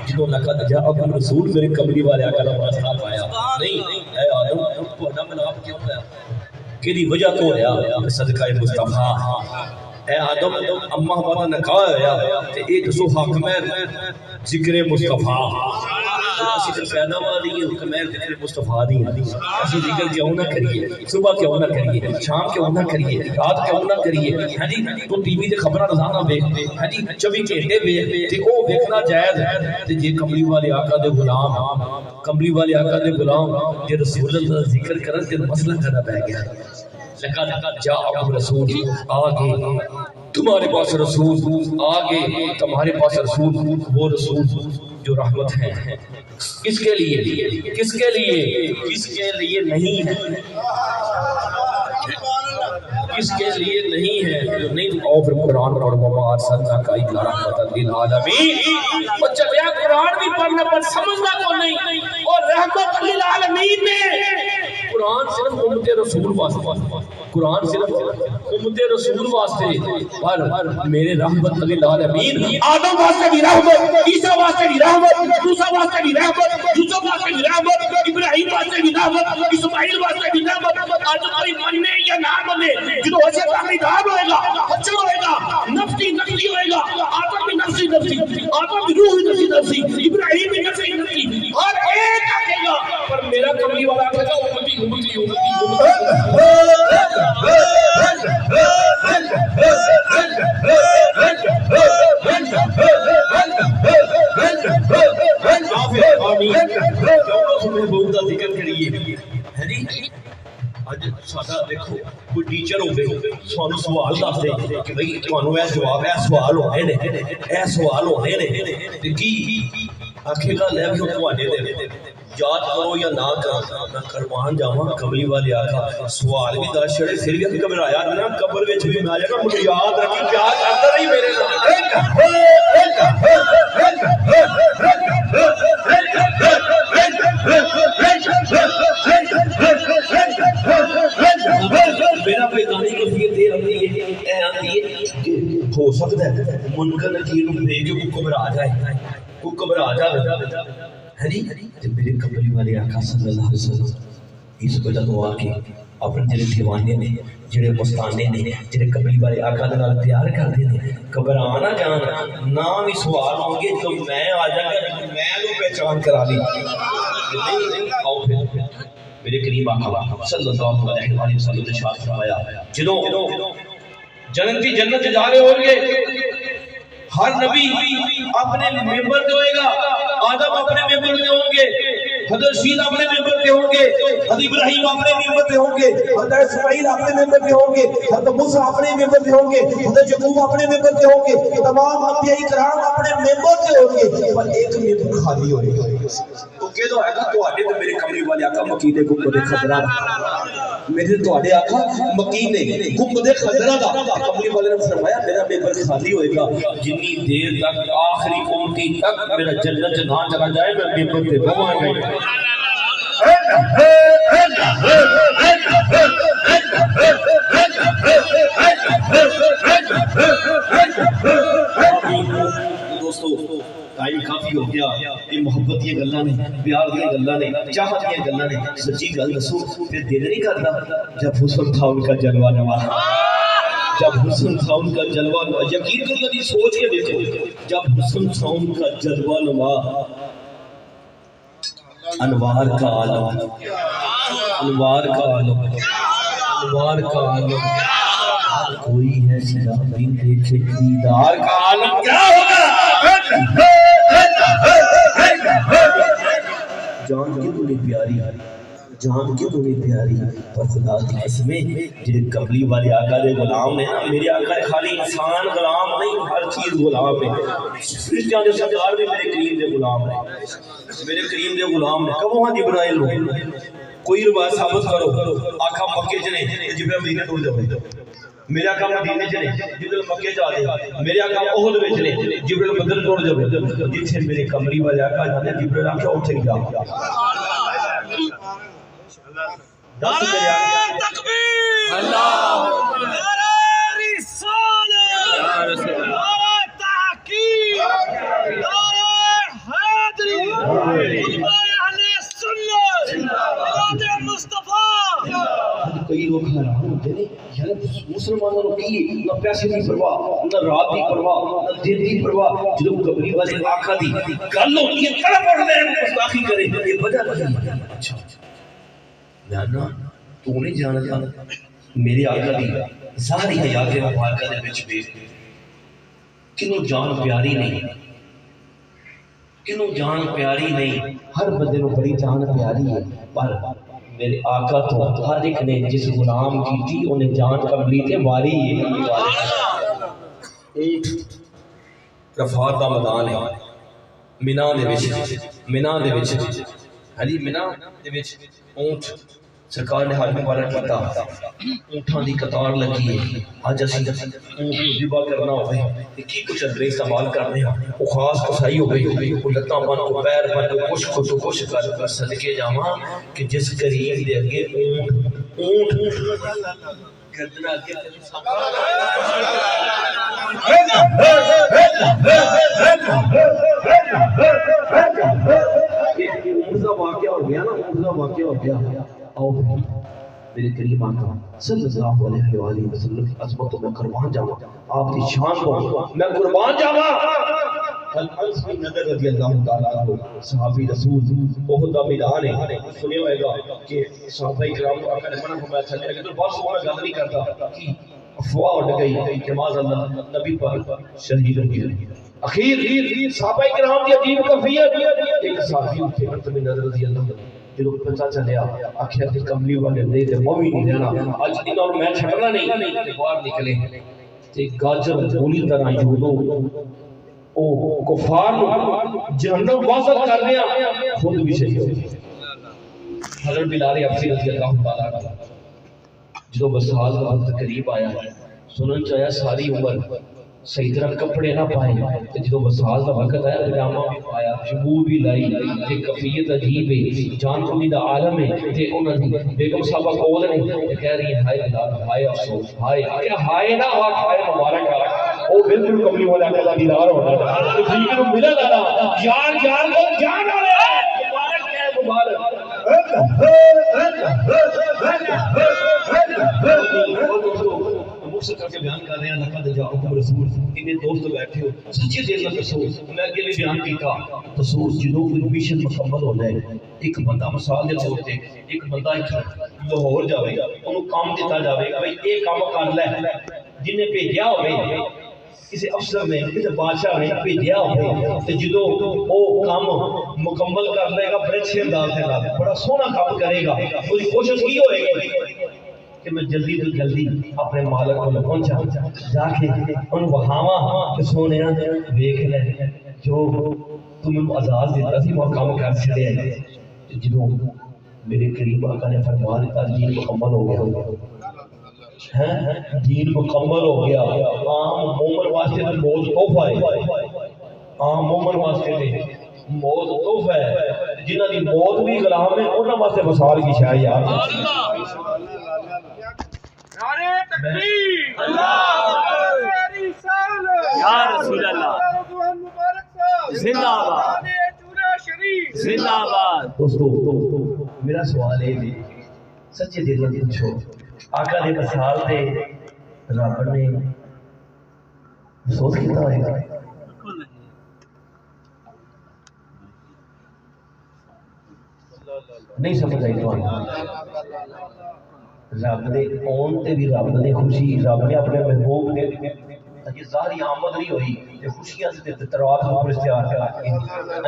جدوں لقد جاءکم رسول میرے کملی والے آقا دا واسطہ پایا نہیں اے آدم تہاڈا ملاپ کیوں ہوا کیڑی وجہ تو ہویا صدقہ مصطفیٰ اے آدم اماں ہمارا نکاح ہویا تے ایک سو حق میں ذکر مصطفیٰ اسی تے پیدا والی ہے میں ذکر مصطفیٰ دی اسی ذکر کیوں نہ کریے صبح کیوں نہ کریے شام کیوں نہ کریے رات کیوں نہ کریے ہاں جی تو ٹی وی تے خبراں روزانہ ویکھ ہاں جی 24 گھنٹے ویکھ تے او ویکھنا جائز ہے تے جے کملی والے آقا دے غلام کملی والے آقا دے غلام جے رسول اللہ دا ذکر کرن تے مسئلہ کدا پہ گیا لقد جاءکم رسول آگے تمہارے پاس رسول آگے تمہارے پاس رسول وہ رسول جو رحمت ہے کس کے لیے کس کے لیے کس کے لیے نہیں ہے کس کے لیے نہیں ہے نہیں اور پھر قرآن پڑھ وما ارسلنا کا الا رحمت للعالمین اور چلیا قرآن بھی پڑھنا پر سمجھنا کو نہیں اور رحمت للعالمین میں قرآن صرف امت رسول واسطے قرآن صرف امت رسول واسطے پر میرے رحمت للعالمین آدم واسطے بھی رحمت عیسیٰ واسطے بھی رحمت موسیٰ واسطے بھی رحمت یوسف واسطے بھی رحمت ابراہیم واسطے بھی رحمت اسماعیل واسطے بھی رحمت آج کوئی ماننے یا نہ مانے جو اسے تعمیدار ہوئے گا حجر ہوئے گا نفسی نفسی ہوئے گا آدم بھی نفسی نفسی آدم بھی روح نفسی نفسی ابراہیم بھی نفسی نفسی ہر ایک آگے گا پر میرا کملی والا آگے گا امتی امتی محبوب کا ذکر کریے اج ساڈا دیکھو کوئی ٹیچر ہوے سانو سوال دس دے کہ بھئی تانوں اے جواب اے سوال ہونے نے اے سوال ہونے نے تے کی آکھے گا لے کے تواڈے دے یاد کرو یا نہ کرو میں قربان جاواں کملی والے آقا سوال بھی دس چھڑے پھر بھی گھبرایا نہ قبر وچ بھی میں جانا مجھے یاد رکھی پیار کرتا نہیں میرے میرا پیغامی کیفیت یہ آتی ہے کہ ہو سکتا ہے منکر نکیر بھیج کے کو گھبرا جائے کو گھبرا جائے ہے نہیں میرے کملی والے آقا صلی اللہ علیہ وسلم اس وجہ تو آ کے اپنے جڑے دیوانے نے جڑے مستانے نے جڑے کملی والے آقا دے نال پیار کردے نے گھبرا نہ جان نہ بھی سوال ہوں گے تو میں آ جاؤں گا میں لو پہچان کرا لی نہیں آؤ پھر میرے قریب آقا صلی اللہ علیہ وسلم نے شاد فرمایا جنوں جنتی جنت جا رہے ہوں گے ہر نبی اپنے ممبر پہ ہوئے گا آدم اپنے ممبر پہ ہوں گے حضرت شید اپنے ممبر پہ ہوں گے حضرت ابراہیم اپنے ممبر پہ ہوں گے حضرت اسماعیل اپنے ممبر پہ ہوں گے حضرت موسیٰ اپنے ممبر پہ ہوں گے حضرت یعقوب اپنے ممبر پہ ہوں گے تمام انبیاء کرام اپنے ممبر پہ ہوں گے پر ایک ممبر خالی ہوئے گا تو کہ تو ہے گا تو آڈے تو میرے کملی والے آقا مقید گنبد خضرا میرے تو آڈے آقا مقید گنبد خضرا دا کملی والے نے فرمایا میرا ممبر خالی ہوئے گا جنی دیر تک آخری امتی تک میرا جنت نہ چلا جائے میں ممبر پہ بہواں گئی دوستو ٹائم کافی ہو گیا یہ محبت یہ گلاں نے پیار دی گلاں نے چاہت دی گلاں نے سچی گل دسو پھر دل نہیں کرتا جب حسن تھا ان کا جلوہ نما جب حسن تھا ان کا جلوہ نما یقین کر کبھی سوچ کے دیکھو جب حسن تھا ان کا جلوہ نما انوار کا عالم انوار کا عالم انوار کا عالم کوئی ہے سلا بھی دیکھے دیدار کا عالم کیا ہوگا جان کی تو نہیں پیاری جان کی تو نہیں پیاری پر خدا کی قسمیں جنہیں کملی والے آقا دے غلام نے میرے آقا خالی انسان غلام نہیں ہر چیز غلام ہے فرشتیاں دے سردار بھی میرے کریم دے غلام ہیں میرے کریم دے غلام نے کب وہاں جبرائیل ہو کوئی روایت ثابت کرو آقا مکے چنے جبرائیل مدینے ٹور جاؤ میرے آقا مدینے چنے جبرائیل مکے جا دے میرے آقا احد میں چنے جبرائیل بدر ٹور جاؤ جتھے میرے کملی والے آقا جانے جبرائیل آقا اٹھے گیا نعرہ تکبیر اللہ نعرہ رسالت نعرہ تحقیق نعرہ حیدری خطبہ اہل سنت ملاد مصطفیٰ کئی لوگ حیران ہوتے ہیں یار مسلمانوں کی نہ پیسے کی پرواہ نہ رات کی پرواہ نہ دن کی پرواہ جب قبری والے آقا دی گل ہوتی ہے تڑپ اٹھتے ہیں گستاخی کرے یہ وجہ نہیں اچھا لانا تو نہیں جانتا میرے آقا دی ظاہری حیات مبارکہ دے وچ بھی کنوں جان پیاری نہیں کنوں جان پیاری نہیں ہر بندے کو بڑی جان پیاری ہے پر میرے آقا تو ہر ایک نے جس غلام کی تھی انہیں جان قبلی تے ماری ہے اونٹ رفات دا میدان ہے مینا دے وچ علی مینا دے وچ اونٹ سرکار نے حاکم والا کیتا اونٹاں دی قطار لگی ہے اج اسی اونٹ ذبح کرنا ہوئے کی کچھ اندر استعمال کرنے ہیں وہ خاص کسائی ہو گئی وہ لتاں بن کو پیر بن کو کچھ کر صدقے جاواں کہ جس کریم دے اگے اونٹ گردنا کے واقعہ ہو گیا نا واقعہ ہو گیا آؤ میرے کریم آقا صلی اللہ علیہ وآلہ وسلم کی عظمت میں قربان جاواں آپ کی شان کو میں قربان جاواں الانس بن نضر رضی اللہ تعالی عنہ صحابی رسول بہت دا میدان ہے سنے ہوئے گا کہ صحابہ کرام آقا نے منع فرمایا چلے گئے تو بس وہ گل نہیں کرتا کہ افواہ اڑ گئی کہ معاذ اللہ نبی پاک شہید ہو گئے اخیر صحابہ کرام کی عجیب کیفیت ایک صحابی تھے انس بن نضر رضی اللہ عنہ جو پتہ چلیا آخر کہ کملی والے نہیں تے میں بھی نہیں رہنا اج انہاں نوں میں چھڈنا نہیں باہر نکلے تے گاجر گولی طرح یودو او کفار جہنم واصل کر دیا خود بھی شہید ہو گئے حضرت بلال حبشی رضی اللہ تعالی عنہ جو وصال کا وقت قریب آیا سنن چاہیا ساری عمر صحیح طرح کپڑے نہ پائے جو وصال کا وقت آیا پجامہ بھی پایا شبو بھی لائی تے کفیت عجیب ہے جان کنی دا عالم ہے تے انہاں دی بیگم صاحبہ کول نہیں کہہ رہی ہے ہائے بلال ہائے افسوس ہائے ہائے نہ ہائے مبارک او بالکل کملی والا اللہ دیدار ہونا تو ٹھیک ہے ملا لالا یار کو جان والے مبارک ہے مبارک مقصد کر کے بیان کر رہے ہیں لقد جاءکم رسول انہیں دوست بیٹھے ہو سچے دل میں دسو میں اگے بھی بیان کیتا دسو جدوں کوئی مشن مکمل ہو جائے ایک بندہ مثال دے طور تے ایک بندہ لاہور جاوے انہوں کام دیتا جاوے بھائی یہ کام کر لے جنہیں بھیجیا ہوئے کسی افسر نے کسی بادشاہ نے بھیجیا ہوئے تے جدوں وہ کام مکمل کر لے گا بڑے اچھے انداز سے بڑا سونا کام کرے گا پوری کوشش کی ہوئے گی کہ میں جلدی تو جلدی اپنے مالک کو پہنچا جا کے ان بہاواں کہ سونے دیکھ لے جو تمہیں آزاد دیتا سی وہ کام کر چھڑے ہیں جدوں میرے قریب آقا نے فرما دیتا دین مکمل ہو گیا دین مکمل ہو گیا عام مومن واسطے تو موت تحفہ ہے عام مومن واسطے موت تحفہ ہے جنہاں دی موت بھی غلام ہے انہاں واسطے وصال کی شے یار نعرہ تکبیر اللہ یا رسول اللہ زندہ باد زندہ باد دوستو میرا سوال ہے سچے دل سے پوچھو آقا دے وصال تے رب نے افسوس کیتا ہوئے گا نہیں سمجھ آئی تو رب نے اون تے بھی رب نے خوشی رب نے اپنے محبوب نے یہ ظاہری آمد نہیں ہوئی یہ خوشیاں سے تروات پر اشتہار لگ کے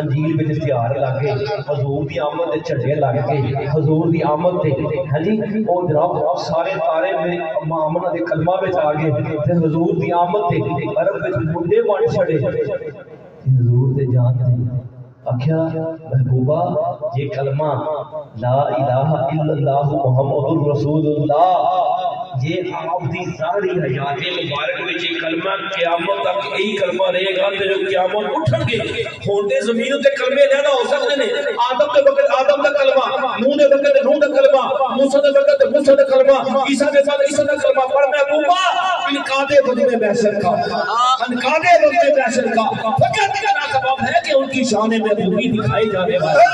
انجیل میں اشتہار لگ کے حضور دی آمد تے جھنڈے لگ کے حضور دی آمد تے ہاں جی او جناب سارے تارے میں آمنہ دے کلمہ وچ آ گئے تے حضور دی آمد تے عرب وچ منڈے بن چھڑے حضور دے جان تے آخیا محبوبہ یہ کلمہ لا الہ الا اللہ محمد رسول اللہ یہ آپ دی ظاہری حیات مبارک میں یہ کلمہ قیامت تک یہی کلمہ رہے گا تے جو قیامت اٹھن گے ہوندے زمین تے کلمے زیادہ ہو سکتے ہیں آدم دے وقت آدم دا کلمہ نوح دے وقت نوح دا کلمہ موسیٰ دے وقت موسیٰ دا کلمہ عیسیٰ دے وقت عیسیٰ دا کلمہ پر محبوبہ انقادے وقت میں بحثر کا انقادے وقت میں بحثر کا فقط اتنا سبب ہے کہ ان کی شان محبوبی دکھائی جانے والی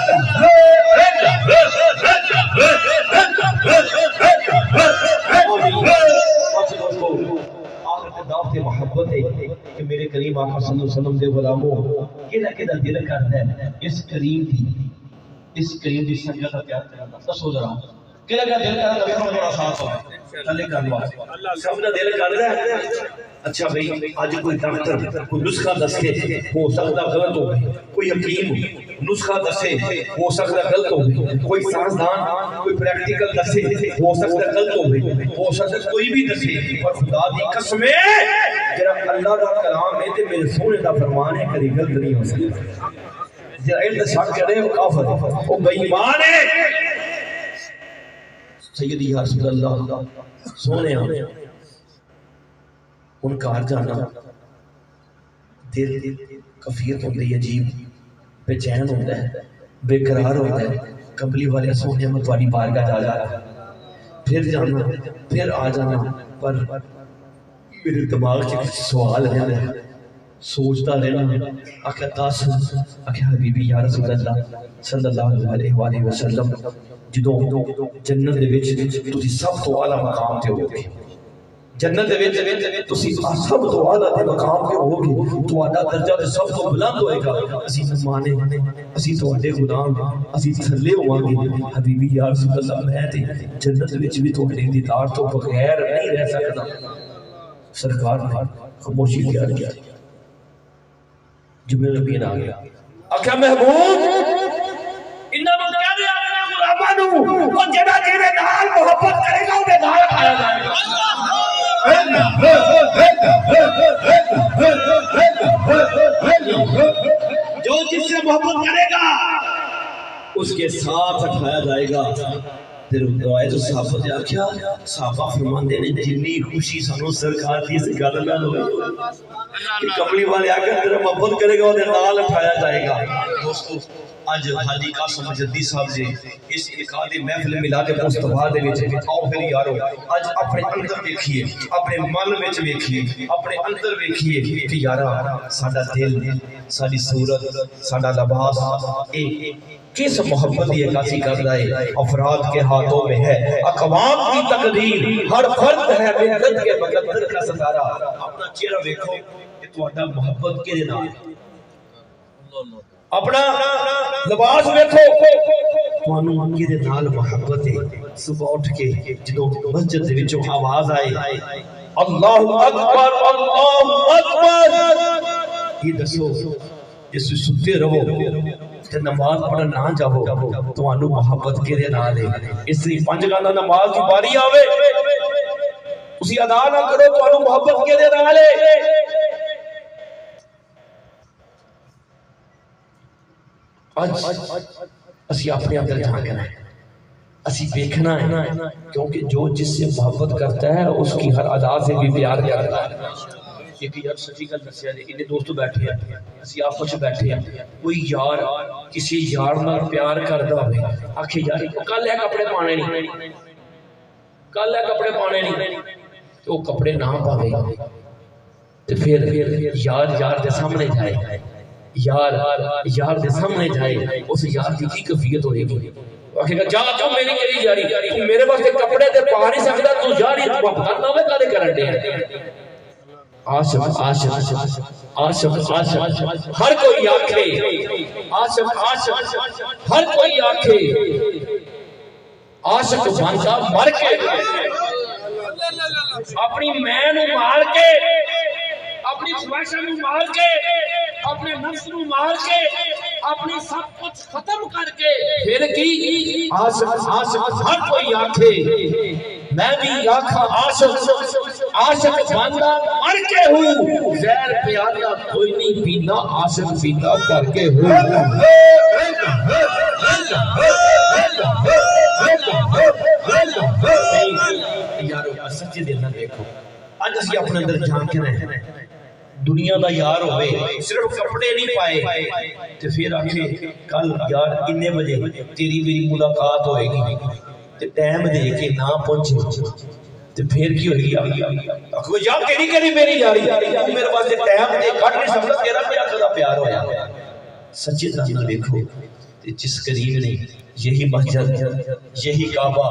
کریم آقا صلی اللہ علیہ وسلم دے غلاموں کدا دل کرتا ہے اس کریم دی سنگت کا پیار کرنا دسو ذرا کدا دل کرتا ہے تھوڑا ساتھ ہو چلے کر لو سب دا دل کرتا ہے اچھا بھئی آج کوئی ڈاکٹر کوئی نسخہ دسے ہو سکتا غلط ہو کوئی حکیم نسخہ دسے ہو سکتا غلط ہو کوئی سائنسدان کوئی پریکٹیکل دسے ہو سکتا غلط ہو سکتا کوئی بھی دسے پر خدا دی قسم ہے جڑا اللہ دا کلام ہے تے میرے سونے دا فرمان ہے کبھی غلط نہیں ہو سکتا جڑا علم شک کرے وہ کافر ہے وہ بے ایمان ہے سیدی یا رسول اللہ سونے ان کا ہر جانا دل کفیت ہوتی ہے عجیب بے چین ہوتا ہے بے قرار ہوتا ہے کمبلی والے سونے میں تمہاری بارگاہ جا جانا پھر جانا پھر آ جانا پر میرے دماغ سے سوال ہے سوچتا رہنا آخر قاسم آخر حبیبی یا رسول اللہ صلی اللہ علیہ وآلہ وسلم جدوں جنت دے وچ تسی سب تو اعلیٰ مقام تے ہوگے جنت دے وچ تسی سب تو اعلیٰ تے مقام تے ہوگے تہاڈا درجہ تے سب تو بلند ہوئے گا اسی مانے اسی تہاڈے غلام اسی تھلے ہوواਂਗੇ حبیبی یا رسول اللہ میں تے جنت وچ بھی تہاڈے دیدار تو بغیر نہیں رہ سکدا سرکار نے خاموشی اختیار کیا جبریل امین آ گیا آخیا محبوب انہاں نوں کہہ دے اپنے غلاماں نوں او جڑا جڑے نال محبت کرے گا اودے نال کھایا جائے گا جو جس سے محبت کرے گا اس کے ساتھ اٹھایا جائے گا پھر روایت صحابہ نے آخیا صحابہ فرماندے نے جنی خوشی سانو سرکار دی اس گل نال ہوئی کملی والے آ کے تیرا محبت کرے گا اودے نال اٹھایا جائے گا دوستو آج حاجی قاسم جدی صاحب جی اس انعقاد محفل میلاد مصطفیٰ دے وچ آؤ پھر یارو آج اپنے اندر دیکھیے اپنے من وچ دیکھیے اپنے اندر دیکھیے کہ یارا ساڈا دل ساری صورت ساڈا لباس اے کس محبت یہ عکاسی کر رہا ہے افراد کے ہاتھوں میں ہے اقوام کی تقدیر ہر فرد ہے محنت کے مقدر کا ستارہ اپنا چہرہ دیکھو کہ تہاڈا محبت کدے نال اپنا لباس دیکھو تانوں کدے نال محبت ہے صبح اٹھ کے جدوں مسجد دے وچوں آواز آئے اللہ اکبر یہ دسو جس ستے رہو تے نماز پڑھن نہ جاؤ تانوں محبت کدے نال ہے اس لیے پنج گانا نماز دی باری آوے تسی ادا نہ کرو تانوں محبت کدے نال ہے آج اسی اپنے اندر جھانکنا ہے اسی دیکھنا ہے کیونکہ جو جس سے محبت کرتا ہے اس کی ہر ادا سے بھی پیار کرتا ہے ایک یار سچی گل دسیا جی انہیں دوست بیٹھے ہیں اسی آپس بیٹھے ہیں کوئی یار کسی یار نال پیار کردا ہوے آکھے یار کل ہے کپڑے پانے نہیں کل ہے کپڑے پانے نہیں تو کپڑے نہ پاوے تے پھر یار دے سامنے جائے یار دے سامنے جائے اس یار کی کیفیت ہوئے گی آکھے گا جا تو میری کیڑی یاری تو میرے واسطے کپڑے تے پا نہیں سکدا تو یاری تو بات نہ ہوے کدے کرن دے عاشق ہر کوئی آکھے عاشق ہر کوئی آکھے عاشق بندا مر کے اپنی میں نو مار کے اپنی خواہشاں نو مار کے اپنے نفس نو مار کے اپنی سب کچھ ختم کر کے پھر کی عاشق ہر کوئی آکھے میں بھی آکھا عاشق بندہ مر کے ہوں زہر پیالہ کوئی نہیں پینا عاشق پیتا کر کے ہوں یارو سچے دل نہ دیکھو آج اسی اپنے اندر جھانکنا ہے دنیا دا یار ہوئے صرف کپڑے نہیں پائے تے پھر آکھے کل یار کنے بجے تیری میری ملاقات ہوئے گی تے ٹائم دے کے نہ پہنچے تے پھر کی ہوئی آکھو یار کیڑی میری یاری میرے واسطے ٹائم دے کٹ نہیں سکدا تیرا پیار ہویا سچے دل دیکھو تے جس کریم نے یہی مسجد یہی کعبہ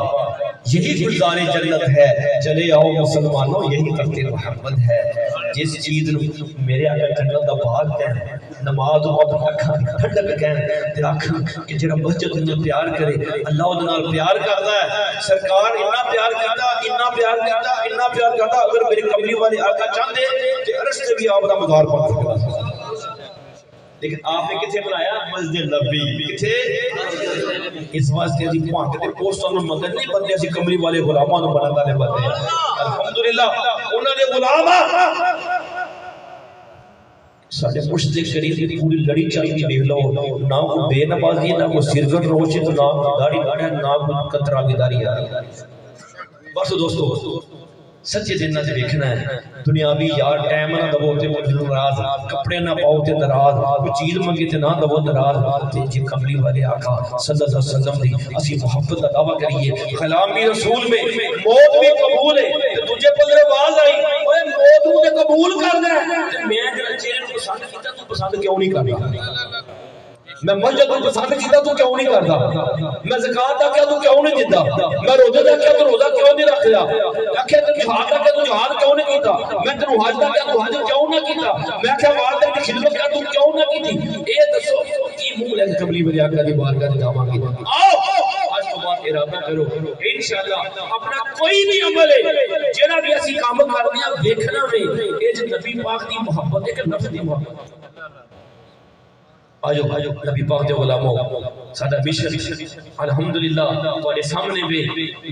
یہی گلزار جنت ہے، چلے آؤ مسلمانوں یہی تخت محمد ہے۔ جس چیز میرے آقا جنت دا باغ ہے، نماز اپنی اکھاں ٹھنڈک کہن تے آکھاں کہ جڑا مسجد نوں پیار کرے اللہ اودے نال پیار کردا ہے۔ سرکار اتنا پیار کردا، اتنا پیار کردا، اتنا پیار کردا، اگر میرے کملی والے آقا چاہتے تے عرش تے بھی آپ دا مزار بن سکدا، لیکن آپ نے کتنے بنایا؟ مسجد نبوی۔ کتنے؟ اس واسطے اسی پھانٹ تے پوسٹاں نوں مگر نہیں بندے، اسی کملی والے غلاماں نوں بنانا نے بندے۔ الحمدللہ انہاں دے غلام سارے مشتق شریف کی پوری لڑی چاہیے دیکھ لو، نہ کوئی بے نمازی، نہ کوئی سرگٹ روشی، تو نہ کوئی داڑھی گاڑی، نہ کوئی قطرہ کی داڑھی ہے۔ بس دوستو سچے دن نہ دیکھنا ہے، دنیاوی یار ٹائم نہ دو تے مجھ ناراض، کپڑے نہ پاؤ تے ناراض، کوئی چیز منگی تے نہ دو ناراض، تے جی کملی والے آقا صلی اللہ علیہ وسلم دی اسی محبت کا دعویٰ کریے۔ کلامی رسول میں موت بھی قبول ہے، تے تجھے پندرے باز آئی اوے موت مجھے قبول کرنا ہے، تے میں جڑا چیز کو پسند کیتا تو پسند کیوں نہیں کرتا؟ میں مسجد کو پسند کیتا تو کیوں نہیں کرتا؟ میں زکات دا کیا تو کیوں نہیں دیتا؟ میں روزے دا کیا تو روزہ کیوں نہیں رکھدا؟ آکھے تو جہاد دا کیا تو جہاد کیوں نہیں کیتا؟ میں تینوں حج دا کیا تو حج کیوں نہ کیتا؟ میں کہ والدین کی خدمت کیا تو کیوں نہ کیتی؟ اے دسو کی منہ لے کملی والے آقا دی بارگاہ وچ جاواں گے۔ آؤ آج تو بات ارادہ کرو انشاءاللہ اپنا کوئی بھی عمل ہے جڑا بھی اسی کام کرنے ہیں دیکھنا وے اے جو نبی پاک دی محبت ہے کہ نفس دی محبت۔ آجو نبی پاک دے غلاموں سادہ مشن الحمدللہ تمہارے سامنے بھی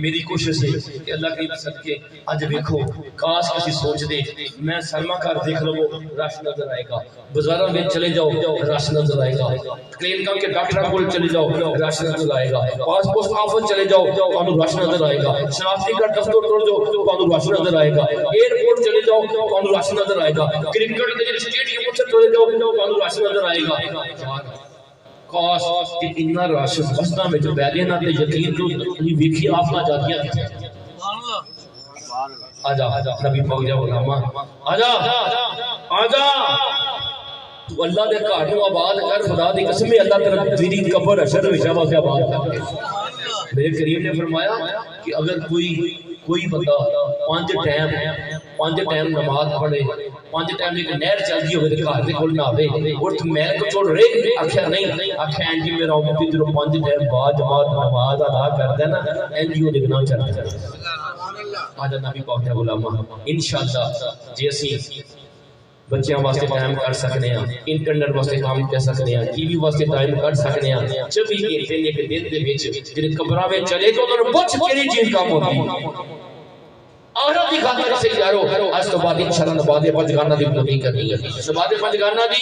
میری کوشش ہے کہ اللہ کی صدقے آج دیکھو کاش کسی سوچ دے میں سلمہ کار دیکھ لو رش نظر آئے گا، بازاروں میں چلے جاؤ رش نظر آئے گا، کلین کام کے ڈاکٹر کو چلے جاؤ رش نظر آئے گا، پاسپورٹ آفس چلے جاؤ تمہیں رش نظر آئے گا، شناختی کارڈ دفتر ٹر جاؤ تمہیں رش نظر آئے گا، ایئرپورٹ چلے جاؤ تمہیں رش نظر آئے گا، کرکٹ کے اسٹیڈیم سے چلے جاؤ تمہیں رش نظر آئے گا۔ کاش کہ اتنا رش بسنا میں جو بیلے نہ تے یقین کو ویکھی آپ نہ جاتیاں تھی۔ آجا نبی پاک دے غلامہ آجا آجا تو اللہ دے گھر نوں آباد کر، خدا دی قسم اللہ تیری قبر حشر ہمیشہ واسطے آباد کر دے۔ میرے کریم نے فرمایا کہ اگر کوئی بندہ پانچ ٹائم نماز پڑھے، پانچ ٹائم ایک نہر چلتی ہوئے گھر دے کول نہ آوے اٹھ محل تو چھوڑ رہے، آکھیا نہیں، آکھیا جی میرا امتی جدوں پانچ ٹائم با جماعت نماز ادا کردا ہے نا اینجیو دے گناہ چڑھ جاندے۔ آج نبی پاک دے غلامہ انشاءاللہ جی اسی بچیاں واسطے ٹائم کر سکنے ہیں، انٹرنیٹ واسطے کام کر سکنے ہیں، ٹی وی واسطے ٹائم کر سکنے ہیں، 24 گھنٹے ایک دن دے وچ جڑے قبراں وچ چلے تو انہاں نوں پوچھ کیڑی چیز کام ہوندی آخرت کی خاطر سے یارو آج تو بعد انشاءاللہ نماز پنج گانا دی پوری کرنی ہے، نماز پنج گانا دی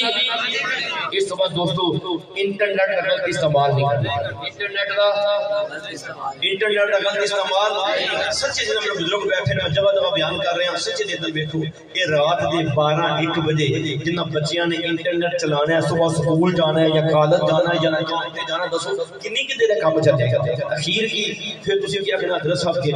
اس تو بعد دوستو انٹرنیٹ کا غلط استعمال نہیں کرنا، انٹرنیٹ کا غلط استعمال سچے جناب میرے بزرگ بیٹھے ہیں جگہ بیان کر رہے ہیں سچے دل بیٹھو یہ رات دے 12-1 بجے جنہ بچیاں نے انٹرنیٹ چلانا ہے، صبح سکول جانا ہے یا کالج جانا ہے یا کام پہ جانا، دسو کنی کی دیر کام چلے گا اخیر کی پھر تسی کیا کہنا حضرت صاحب کے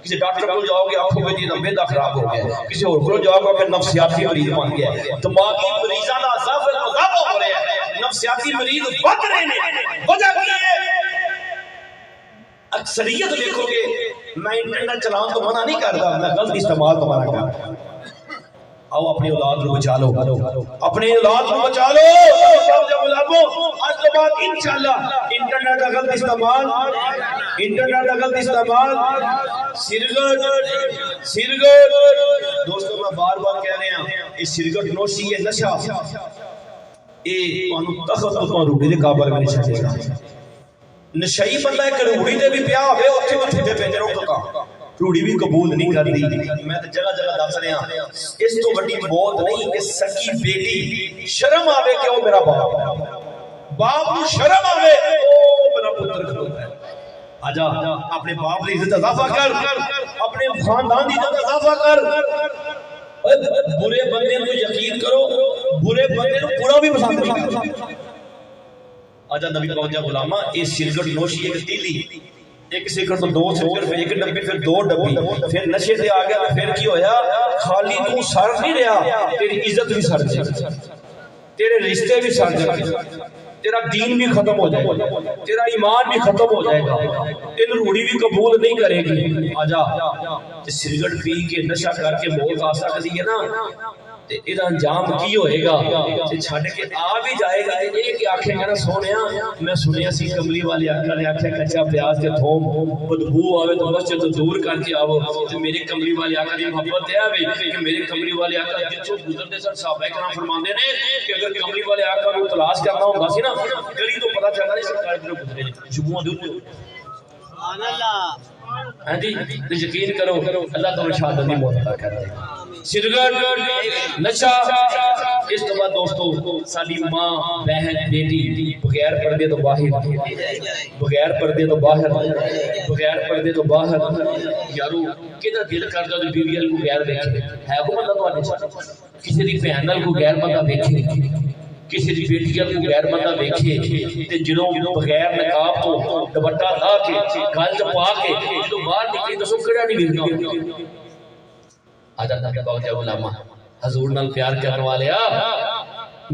کسی ڈاکٹر کو جاؤ گے آنکھوں میں جینا میدا خراب ہو گیا، کسی اور کو جاؤ گے کہ نفسیاتی مریض بن گیا ہے، دماغی مریضاں دا عذاب ہو رہا ہے، نفسیاتی مریض بڑھ رہے ہیں، وجہ کیا ہے؟ اکثریت دیکھو گے میں انٹرنیٹ چلاؤں تو منع نہیں کرتا، میں غلط استعمال تو منع کرتا۔ آؤ اپنی اولاد کو بچا لو، اپنی اولاد کو بچا لو، آج کے بعد انشاءاللہ انٹرنیٹ کا غلط استعمال، سرگٹ دوستوں میں بار بار کہہ رہے ہیں یہ سرگٹ نوشی یہ نشہ یہ تخت تو روڑی دے قابل میں نشہ دے گا، نشئی بندہ ایک روڑی دے بھی پیا ہوئے اتھے اتھے دے پہ روکتا روڑی بھی قبول نہیں کر دی۔ میں تو جگہ دس رہے ہیں اس تو بڑی موت نہیں کہ سکی بیٹی شرم آوے کہ وہ میرا باپ کو شرم آوے وہ میرا پتر کھلوتا ہے۔ آجا اپنے باپ کی عزت اضافہ کر، اپنے خاندان کی عزت اضافہ کر، برے بندے کو یقین کرو برے بندے کو برا بھی پسند نہیں کرو۔ آجا نبی پاک دے غلامہ یہ سگرٹ نوشی ایک تیلی، ایک سگرٹ تو 2 سگرٹ پھر 1 ڈبی پھر 2 ڈبی پھر نشے سے آ گیا پھر کی ہویا خالی تو سر نہیں رہا تیری عزت بھی سر جائے تیرے رشتے بھی سر جائے تیرا دین بھی ختم ہو جائے گا، تیرا ایمان بھی ختم ہو جائے گا، تین روڑی بھی قبول نہیں کرے گی۔ آجا سگرٹ پی کے نشہ کر کے موت آ سکتی ہے نا، یہ انجام کی ہوئے گا؟ چھڑ کے آ بھی جائے گا، یہ کہ آنکھیں کہنا سونیا میں سنیا سی کملی والے آقا نے آنکھیں کچا پیاز کے تھوم بدبو آوے تو مسجد دور کر کے آو، تو میری کملی والے آقا نے محبت دیا کہ میرے کملی والے آقا جتوں گزرتے سن صحابہ کرام فرماندے نے کہ اگر کملی والے آقا کو تلاش کرنا ہوگا سی نا گلی تو پتہ چلتا نہیں سرکار ادھر گزرے جمعہ دور سبحان اللہ۔ ہاں جی یقین کرو اللہ تعالی شہادت دی موت عطا کر دے۔ سگرٹ نشہ، اس کے بعد دوستو ساری ماں بہن بیٹی بغیر پردے تو باہر، بغیر پردے تو باہر، بغیر پردے تو باہر۔ یارو کدھر دل کرتا تو بیوی کو غیر دیکھے ہے کو بندہ تواڈے کسی دی بہن نال کو غیر بندہ دیکھے، کسی دی بیٹی کو غیر بندہ دیکھے تے جدوں بغیر نقاب تو دوپٹہ لا کے گل تے پا کے جدوں باہر نکلے دسو کیڑا نہیں ویکھدا۔ آج نبی پاک دے علماء حضور نال پیار کرنے والے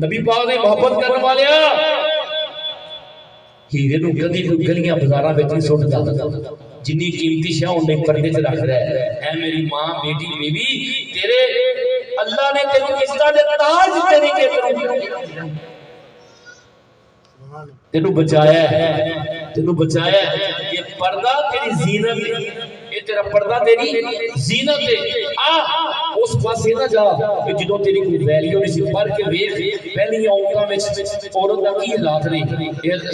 نبی پاک دی محبت کرنے والے ہیرے نو کدی کوئی گلیاں بازاراں وچ نہیں سٹدا، جنی قیمتی شے اونے پردے تے رکھ رہا ہے۔ اے میری ماں بیٹی بیوی تیرے اللہ نے تینوں اس طرح دے تاج طریقے تینوں بچایا ہے، تینوں بچایا ہے۔ یہ پردہ تیری زینت ہے، یہ تیرا پردہ تیری زینت ہے۔ اس پاسے نہ جا کہ جدوں تیری کوئی ویلیو نہیں سی پڑھ کے ویکھ پہلی عورتاں وچ عورت دا کی حالات نے،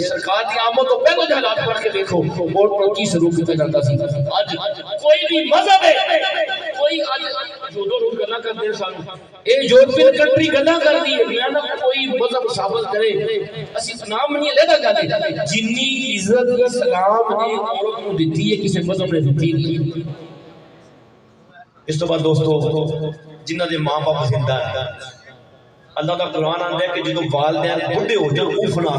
سرکار دی آمد تو پہلے دے حالات پڑھ کے دیکھو عورت کی سلوک کیتا جاتا سی۔ اج کوئی بھی مذہب ہے کوئی اج جو لوگ گلاں کردے سن اے یورپین کنٹری گلاں کردی ہے نہ کوئی مذہب ثابت کرے اسی نام نہیں لیدا گل جنی عزت اسلام نے عورت کو دتی ہے کسی مذہب نے دتی نہیں۔ اس تو بعد دوستو جنہ دے ماں باپ زندہ ہے اللہ دا قرآن آندا ہے کہ جدوں والدین بڈھے ہو جان اوف نہ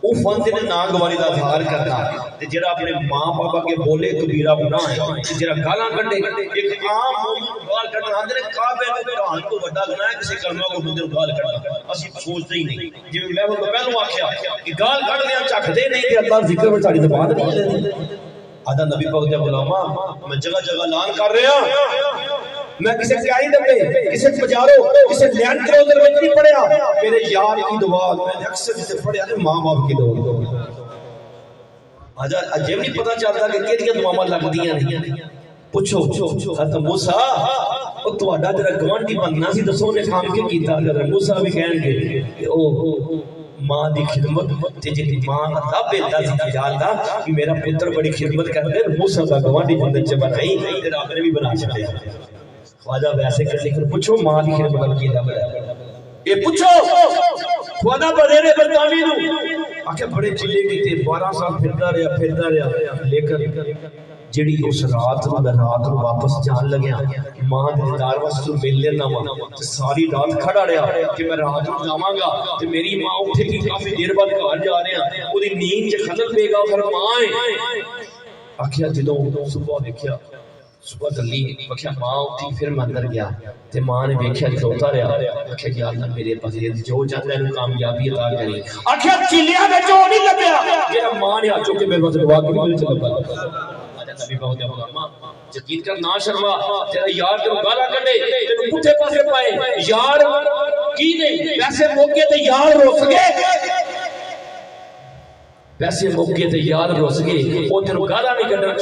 او فاندے نے ناگواری دا اظہار کرنا تے جڑا اپنے ماں باپ کے بولے کبیرہ گناہ ہے تے جڑا گالاں کڈے ایک عام مومن گال کڈنا آندے نے کعبے دے قرآن تو بڑا گناہ ہے کسی کلمہ کو بندے گال کڈنا اسی سوچتے ہی نہیں جویں میں پہلو آکھیا کہ گال کڈنے چکھدے نہیں تے اللہ ذکر وچ ساڈی زبان نہیں ہے۔ آدھا نبی پاک دے غلاماں میں جگہ جگہ اعلان کر رہا ہوں میں کسی کیائی دبے کسی بازاروں کسی لینڈ کروزر میں نہیں پڑھیا میرے یار کی دعا میں نے اکثر جسے پڑھیا نے ماں باپ کی دعا۔ آجا عجیب نہیں پتہ چلتا کہ کیڑیاں دعاواں لگدیاں نہیں۔ پوچھو حضرت موسیٰ او تہاڈا جڑا گوانڈی بننا سی دسو نے کام کی کیتا؟ حضرت موسیٰ بھی کہن گے کہ او ماں دی خدمت تے جی ماں دا بیٹا سی خیال دا کہ میرا پتر بڑی خدمت کر دے موسیٰ دا گوانڈی بندے چ بنائی تے رب نے بھی بنا چھڈیا۔ خواجہ ویسے کر لیکن پوچھو ماں دی خدمت کیتا بڑا اے پوچھو خواجہ بدرے برطانوی نو آکھے بڑے چلے کیتے 12 سال پھردا رہیا لیکن جڑی اس رات نو واپس جان لگیا ماں دے دیدار واسطے مل لینا وا ساری رات کھڑا رہیا کہ میں رات نو جاواں گا تے میری ماں اٹھے گی کافی دیر بعد گھر جا رہے ہیں اودی نیند چ خلل پے گا پھر ماں ہے آکھیا جدوں صبح دیکھیا صبح گلی آکھیا ماں اٹھی پھر میں اندر گیا تے ماں نے دیکھیا کھلوتا رہیا آکھیا کہ اللہ میرے پاس جو چاہتا ہے کامیابی عطا کرے آکھیا چلیا میں جو نہیں لگیا جڑا ماں نے آچو کے میرے پاس دعا کی مجھے چلا نبی پاک دے علماء یقین کر نہ شرما تیرا یار تینوں گالا کڈے تینوں پٹھے پاسے پائے یار کی نہیں ویسے موقع تے یار رس گئے ویسے موقع تے یار رس گئے او تینوں گالا نہیں کڈنا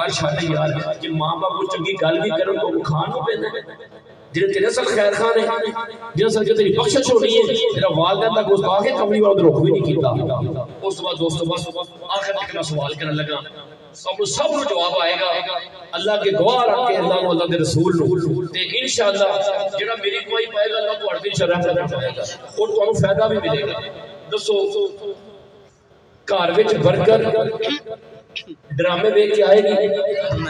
چھڈ یار کہ ماں باپ کو چنگی گل بھی کرن تو کھان نو پیندا جڑے تیرے سل خیر خان ہے جڑے سل جو تیری بخشش ہونی ہے تیرا والدین دا گستاخ ہے کمی والا رخ بھی نہیں کیتا۔ اس بعد دوستو بس آخر تک میں سوال کرنے لگا سب کو جواب آئے گا اللہ کے گواہ رکھ کے اللہ کو اللہ کے رسول نو تے انشاءاللہ جڑا میری کوئی پائے گا اللہ کو ہر دن شرح کرنا پائے گا اور تانوں فائدہ بھی ملے گا۔ دسو گھر وچ برکت ڈرامے ویکھ کے آئے گی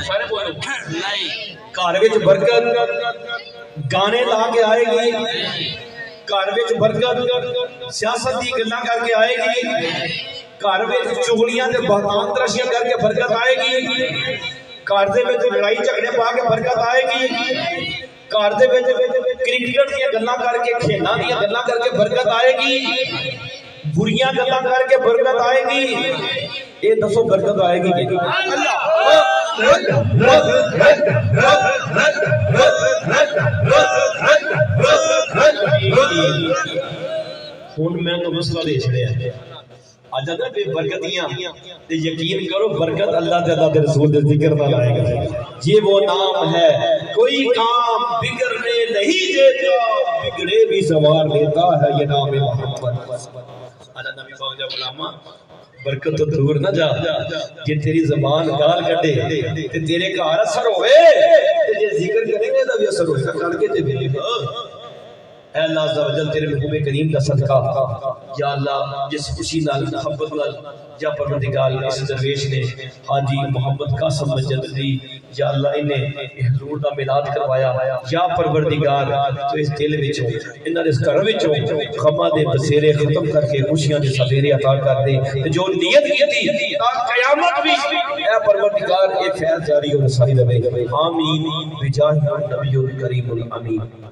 سارے بولو نہیں گھر وچ برکت گانے لا کے آئے گی گھر وچ برکت سیاست دی گلاں کر کے آئے گی گھر وچ چغلیاں تے بہتان تراشیاں کر کے برکت آئے گی گھر دے وچ لڑائی جھگڑے پا کے برکت آئے گی گھر دے وچ کرکٹ دی گلاں کر کے کھیلاں دی گلاں کر کے برکت آئے گی بریاں گلاں کر کے برکت آئے گی، یہ دسو برکت آئے گی کہ ہن میں تو مسئلہ دے چھڑیا اج اگر بے برکتیاں تے یقین کرو برکت اللہ تے اللہ دے رسول دے ذکر نال آئے گا۔ یہ وہ نام ہے کوئی کام بگڑنے نہیں دیتا، بگڑے بھی سوار لیتا ہے، یہ نام محمد۔ اللہ نبی پاک جا غلامہ برکت تو دور نہ جا، جے تیری زبان گال کٹے تے تیرے گھر اثر ہوئے تے جے ذکر کریں گے تو بھی اثر ہوئے گا، کر کے تے بھی اے اللہ عز و جل تیرے محبوب کریم کا صدقہ یا اللہ جس خوشی نال محبت نال یا پروردگار اس درویش نے حاجی محمد قاسم مجددی یا اللہ انہیں حضور دا میلاد کروایا، یا پروردگار تو اس دل وچوں انہاں دے گھر وچوں غماں دے بسیرے ختم کر کے خوشیاں دے سویرے عطا کر دے، تے جو نیت کیتی تا قیامت بھی اے پروردگار اے خیر جاری اور ساری رہے۔ آمین بجاہ النبی الکریم الامین۔